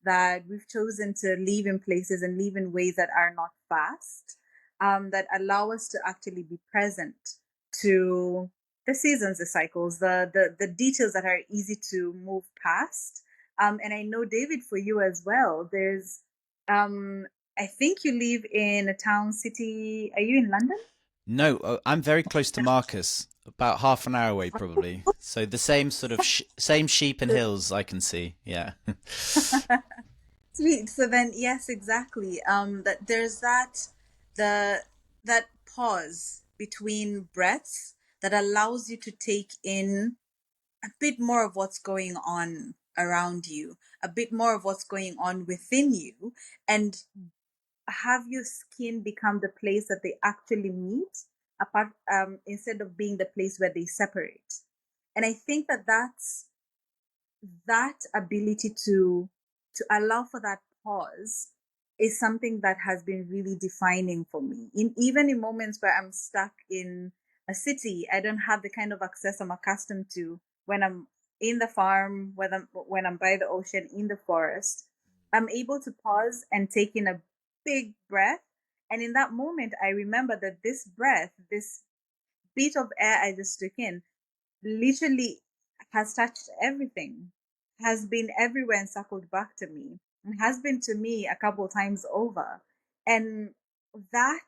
That we've chosen to live in places and live in ways that are not fast, that allow us to actually be present to the seasons, the cycles, the details that are easy to move past. And I know, David, for you as well, there's I think you live in a town city. Are you in London? No, I'm very close to Marcus, about half an hour away probably. So the same sort of same sheep and hills I can see. Yeah. Sweet. So then, yes, exactly. That there's the that pause between breaths that allows you to take in a bit more of what's going on around you, a bit more of what's going on within you, and have your skin become the place that they actually meet, apart instead of being the place where they separate. And I think that's that ability to allow for that pause is something that has been really defining for me. Even in moments where I'm stuck in a city, I don't have the kind of access I'm accustomed to when I'm in the farm, when I'm by the ocean, in the forest. I'm able to pause and take in a big breath. And in that moment, I remember that this breath, this bit of air I just took in, literally has touched everything, has been everywhere and circled back to me, and has been to me a couple times over. And that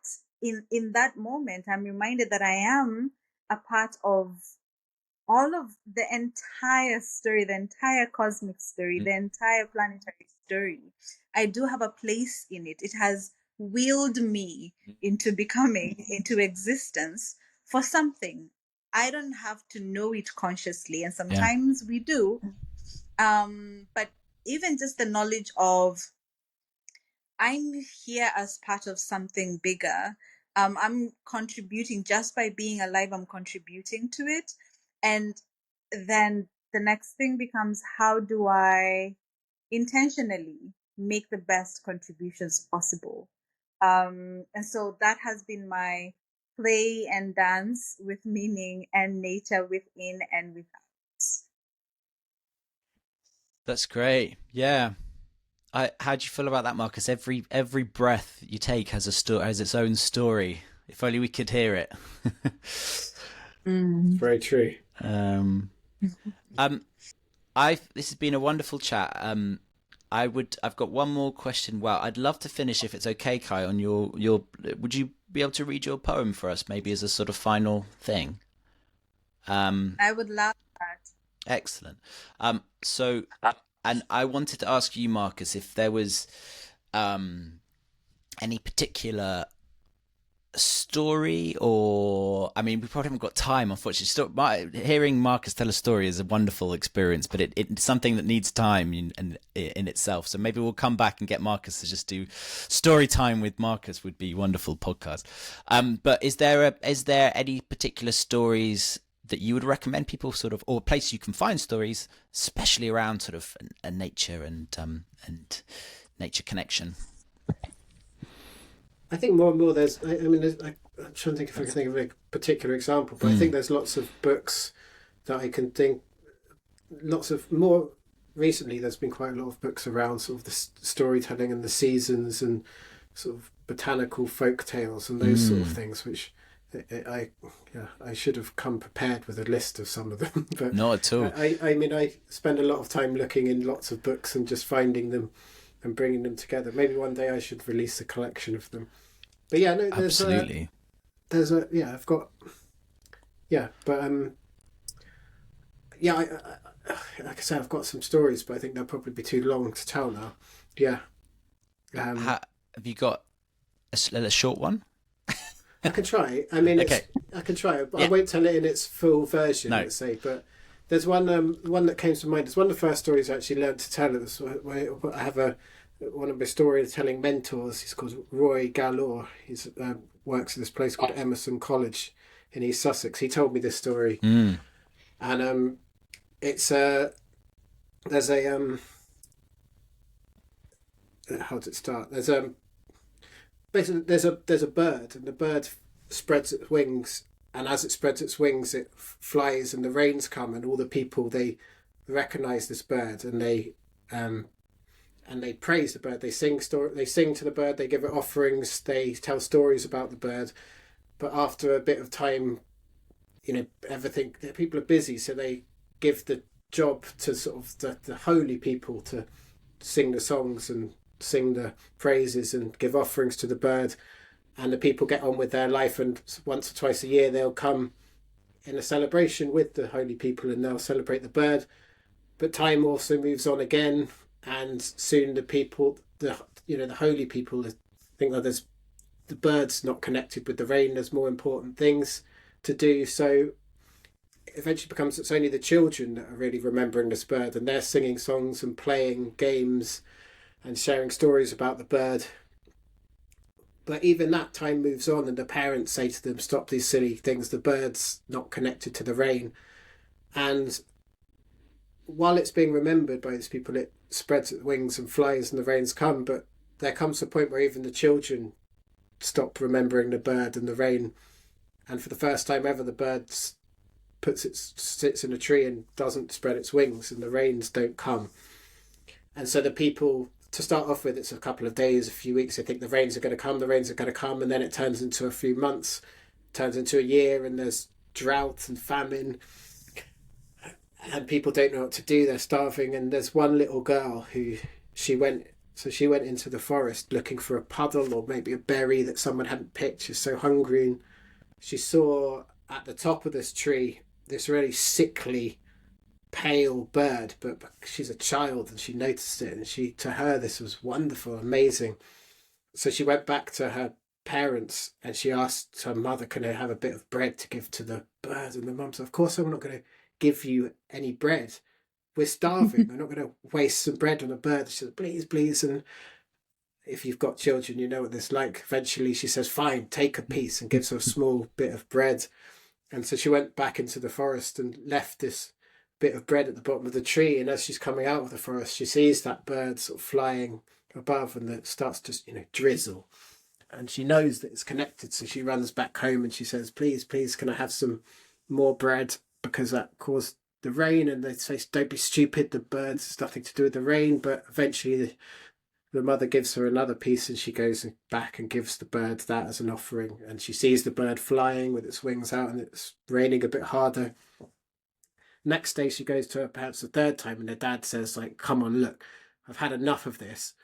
in that moment, I'm reminded that I am a part of all of the entire story, the entire cosmic story, the entire planetary story. I do have a place in it. It has willed me into becoming, into existence for something. I don't have to know it consciously, and Yeah. sometimes we do. But even just the knowledge of I'm here as part of something bigger. I'm contributing just by being alive. I'm contributing to it. And then the next thing becomes, how do I intentionally make the best contributions possible? And so that has been my play and dance with meaning and nature within and without. That's great. Yeah. How do you feel about that, Marcus? Every breath you take has has its own story. If only we could hear it. Very true. um, this has been a wonderful chat. I've got one more question. Well, I'd love to finish if it's okay, Kai, on your. Would you be able to read your poem for us, maybe as a sort of final thing? I would love that. Excellent. So, and I wanted to ask you, Marcus, if there was any particular story, or I mean, we probably haven't got time, unfortunately. Hearing Marcus tell a story is a wonderful experience, but it's something that needs time in itself. So maybe we'll come back and get Marcus to just do story time with Marcus. Would be a wonderful podcast. But is there any particular stories that you would recommend people sort of, or a place you can find stories, especially around sort of a nature and nature connection? I think more and more there's, I'm trying to think if I can think of a particular example, but I think there's lots of books that I can think, more recently there's been quite a lot of books around sort of the storytelling and the seasons and sort of botanical folk tales and those sort of things, which I should have come prepared with a list of some of them, but not at all. I spend a lot of time looking in lots of books and just finding them and bringing them together. Maybe one day I should release a collection of them. But yeah, no, Absolutely. I've got, but like I said, I've got some stories, but I think they'll probably be too long to tell now. Yeah. Have you got a short one? I can try. I mean, okay. I can try, but I won't tell it in its full version, let's say. But there's one that came to mind. It's one of the first stories I actually learned to tell. It I have one of my storytelling mentors. He's called Roy Gallor. He works at this place called Emerson College in East Sussex. He told me this story, and it's there's a how does it start? There's basically there's a bird, and the bird spreads its wings, and as it spreads its wings, it flies, and the rains come, and all the people, they recognize this bird, and they praise the bird. They sing to the bird. They give it offerings. They tell stories about the bird. But after a bit of time, everything, people are busy, so they give the job to sort of the holy people to sing the songs and sing the praises and give offerings to the bird, and the people get on with their life, and once or twice a year they'll come in a celebration with the holy people and they'll celebrate the bird. But time also moves on again, and soon the people, the holy people think that there's the bird's not connected with the rain, there's more important things to do. So it eventually becomes it's only the children that are really remembering this bird, and they're singing songs and playing games and sharing stories about the bird. But even that time moves on, and the parents say to them, stop these silly things, the bird's not connected to the rain. And while it's being remembered by these people, it spreads its wings and flies and the rains come. But there comes a point where even the children stop remembering the bird and the rain. And for the first time ever, the bird sits in a tree and doesn't spread its wings, and the rains don't come. And so the people, to start off with, it's a couple of days, a few weeks. They think the rains are going to come, and then it turns into a few months, turns into a year, and there's drought and famine, and people don't know what to do. They're starving, and there's one little girl who she went into the forest looking for a puddle or maybe a berry that someone hadn't picked. She's so hungry, and she saw at the top of this tree this really sickly, pale bird, but she's a child and she noticed it, and to her this was wonderful, amazing. So she went back to her parents and she asked her mother, can I have a bit of bread to give to the bird? And the mum said, of course I'm not going to give you any bread, we're starving. I'm not going to waste some bread on a bird. She said, please. And if you've got children, you know what this like. Eventually she says, fine, take a piece, and gives her a small bit of bread. And so she went back into the forest and left this bit of bread at the bottom of the tree, and as she's coming out of the forest she sees that bird sort of flying above, and it starts to drizzle, and she knows that it's connected. So she runs back home and she says, please can I have some more bread, because that caused the rain. And they say, don't be stupid, the bird's nothing to do with the rain. But eventually the mother gives her another piece, and she goes back and gives the bird that as an offering, and she sees the bird flying with its wings out, and it's raining a bit harder. Next day she goes to her parents the third time, and her dad says, come on, look, I've had enough of this,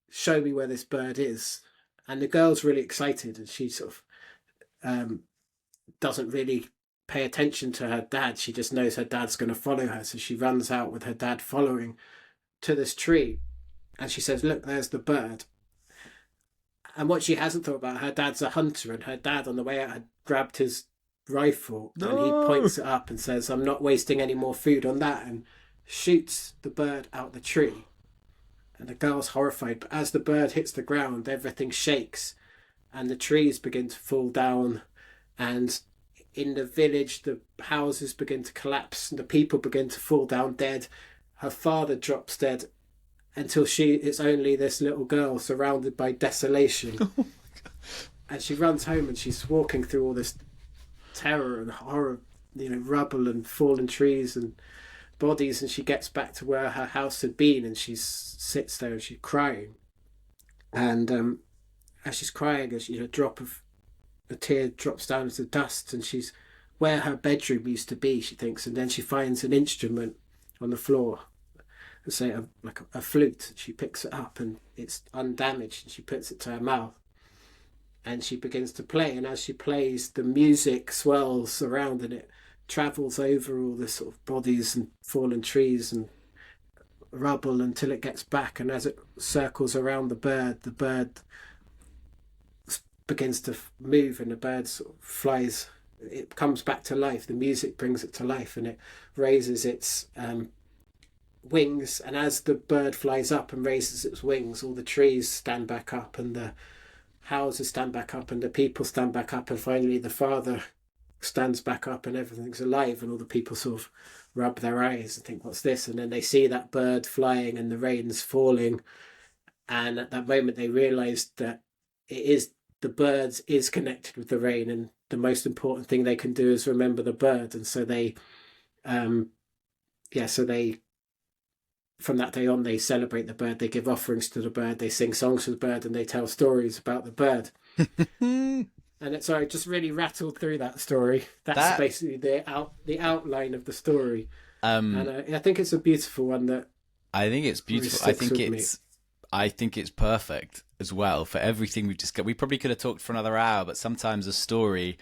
show me where this bird is. And the girl's really excited, and she sort of doesn't really pay attention to her dad. She just knows her dad's going to follow her, so she runs out with her dad following to this tree, and she says, look, there's the bird. And what she hasn't thought about, her dad's a hunter, and her dad on the way out had grabbed his rifle, and he points it up and says, I'm not wasting any more food on that, and shoots the bird out the tree. And the girl's horrified, but as the bird hits the ground, everything shakes and the trees begin to fall down, and in the village the houses begin to collapse and the people begin to fall down dead. Her father drops dead, until it's only this little girl surrounded by desolation. And she runs home, and she's walking through all this terror and horror, rubble and fallen trees and bodies, and she gets back to where her house had been, and she sits there and she's crying. And as she's crying, a tear drops down into the dust, and she's where her bedroom used to be, she thinks. And then she finds an instrument on the floor, say a flute. She picks it up and it's undamaged, and she puts it to her mouth and she begins to play. And as she plays, the music swells around, and it travels over all the sort of bodies and fallen trees and rubble until it gets back. And as it circles around the bird begins to move, and the bird sort of flies. It comes back to life. The music brings it to life, and it raises its wings. And as the bird flies up and raises its wings, all the trees stand back up, and the houses stand back up, and the people stand back up, and finally the father stands back up, and everything's alive. And all the people sort of rub their eyes and think, what's this? And then they see that bird flying and the rain's falling, and at that moment they realised that the bird is connected with the rain, and the most important thing they can do is remember the bird. And so they from that day on, they celebrate the bird, they give offerings to the bird, they sing songs to the bird, and they tell stories about the bird. And it's, I just really rattled through that story. That's basically the outline of the story. And I think it's a beautiful one. I think it's beautiful. I think I think it's perfect as well for everything we've discussed. We probably could have talked for another hour, but sometimes a story,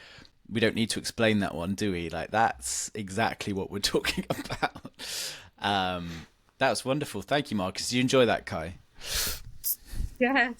we don't need to explain that one, do we? Like, that's exactly what we're talking about. That was wonderful. Thank you, Marcus. Did you enjoy that, Kai? Yes,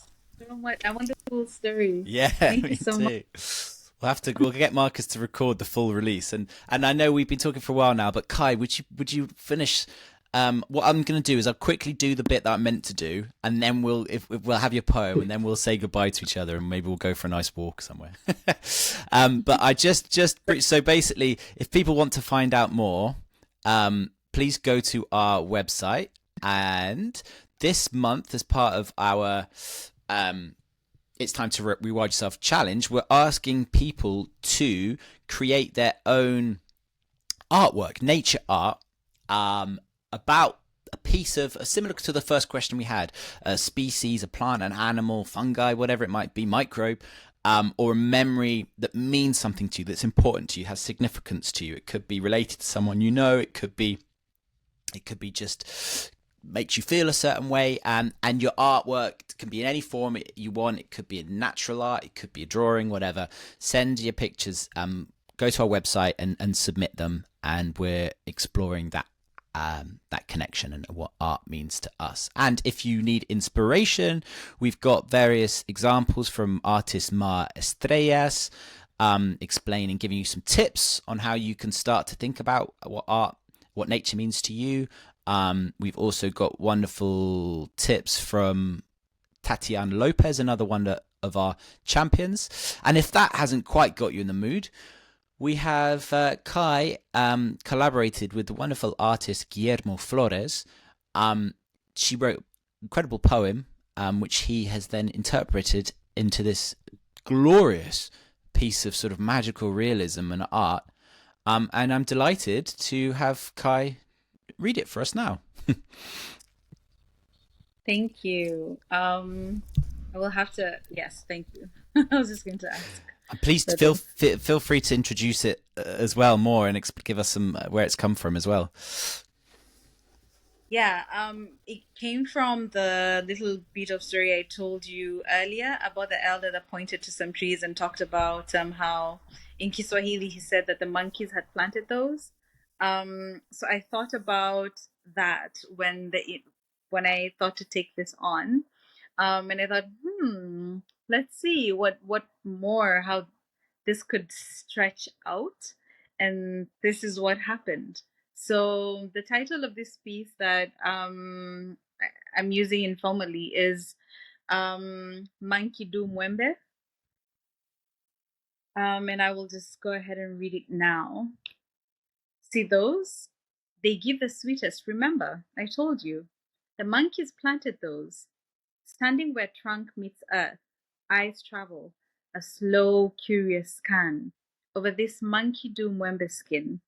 so much. I want the full story. Yeah, Thank you me so too. much. We'll get Marcus to record the full release. And I know we've been talking for a while now, but Kai, would you finish? What I'm going to do is I'll quickly do the bit that I meant to do, and then we'll have your poem, and then we'll say goodbye to each other, and maybe we'll go for a nice walk somewhere. But I just so basically, if people want to find out more, please go to our website. And this month, as part of our It's Time to Rewild Yourself challenge, we're asking people to create their own artwork, nature art, about a piece of, similar to the first question we had, a species, a plant, an animal, fungi, whatever it might be, microbe, or a memory that means something to you, that's important to you, has significance to you. It could be related to someone you know. It could be just makes you feel a certain way, and your artwork can be in any form you want. It could be in natural art, it could be a drawing, whatever. Send your pictures, go to our website and submit them, and we're exploring that connection and what art means to us. And if you need inspiration, we've got various examples from artist Mar Estrellas, explaining, giving you some tips on how you can start to think about what nature means to you. We've also got wonderful tips from Tatiana Lopez, another one of our champions. And if that hasn't quite got you in the mood, we have Kai collaborated with the wonderful artist Guillermo Flores. She wrote an incredible poem, which he has then interpreted into this glorious piece of sort of magical realism and art. And I'm delighted to have Kai read it for us now. Thank you. I will have to. Yes, thank you. I was just going to ask. Please feel free to introduce it as well more, and give us some where it's come from as well. Yeah, it came from the little bit of story I told you earlier about the elder that pointed to some trees and talked about how in Kiswahili he said that the monkeys had planted those. So I thought about that when I thought to take this on, and I thought, let's see what more, how this could stretch out, and this is what happened. So the title of this piece that I'm using informally is Monkey Do Mwembe, and I will just go ahead and read it now. See those? They give the sweetest. Remember, I told you. The monkeys planted those. Standing where trunk meets earth, eyes travel, a slow, curious scan over this monkey do mwembe skin.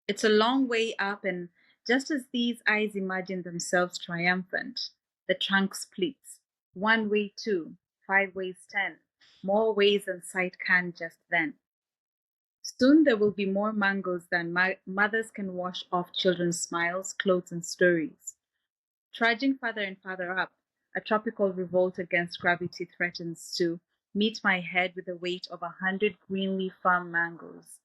It's a long way up, and just as these eyes imagine themselves triumphant, the trunk splits. 1 way 2, 5 ways 10, more ways than sight can just then. Soon there will be more mangoes than mothers can wash off children's smiles, clothes, and stories. Trudging farther and farther up, a tropical revolt against gravity threatens to meet my head with the weight of 100 greenly firm mangoes.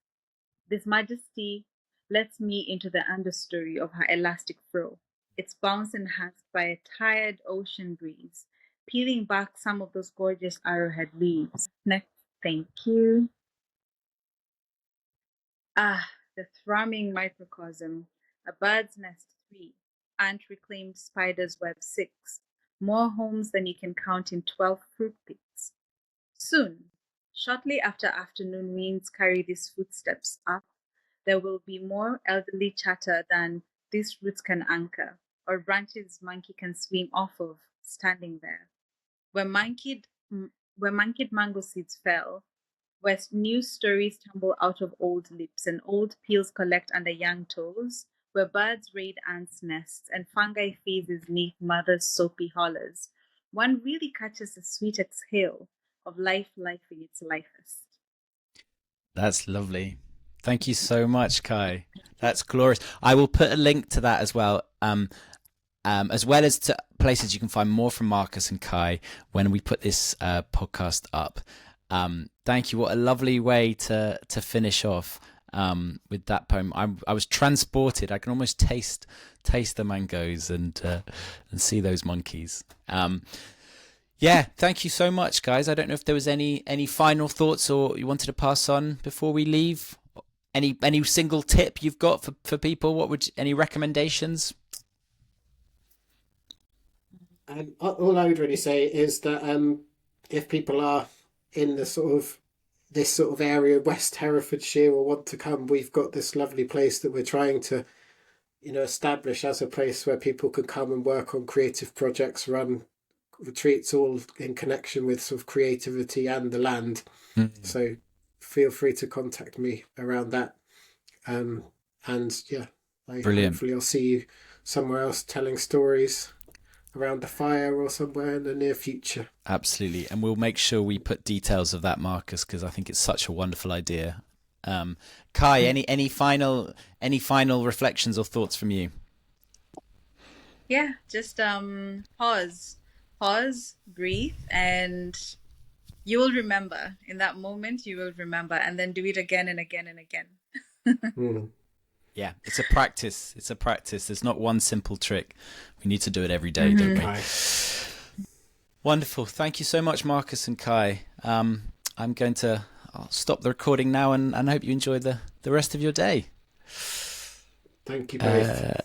This majesty lets me into the understory of her elastic fro, its bounce enhanced by a tired ocean breeze, peeling back some of those gorgeous arrowhead leaves. Next, thank you. Ah, the thrumming microcosm, a bird's nest 3, ant-reclaimed spider's web 6, more homes than you can count in 12 fruit pits. Soon, shortly after afternoon winds carry these footsteps up, there will be more elderly chatter than these roots can anchor, or branches monkey can swing off of, standing there. Where monkeyed mango seeds fell, where new stories tumble out of old lips and old peels collect under young toes, where birds raid ants' nests and fungi phases neath mothers' soapy hollers, one really catches the sweet exhale of life lifing its lifest. That's lovely. Thank you so much, Kai. That's glorious. I will put a link to that as well as to places you can find more from Marcus and Kai when we put this podcast up. Thank you. What a lovely way to finish off with that poem. I was transported. I can almost taste the mangoes and see those monkeys. Yeah, thank you so much, guys. I don't know if there was any final thoughts or you wanted to pass on before we leave. Any single tip you've got for people? Any recommendations? All I would really say is that if people are in this sort of area, West Herefordshire, or want to come, we've got this lovely place that we're trying to, establish as a place where people can come and work on creative projects, run retreats, all in connection with sort of creativity and the land. So feel free to contact me around that. And yeah, Brilliant. Hopefully I'll see you somewhere else telling stories around the fire or somewhere in the near future. Absolutely. And we'll make sure we put details of that, Marcus, because I think it's such a wonderful idea. Kai, any final reflections or thoughts from you? Yeah, just pause, breathe, and you will remember. In that moment, you will remember, and then do it again and again and again. Yeah, it's a practice. There's not one simple trick. We need to do it every day, don't we? Wonderful. Thank you so much, Marcus and Kai. I'll stop the recording now and hope you enjoy the rest of your day. Thank you both.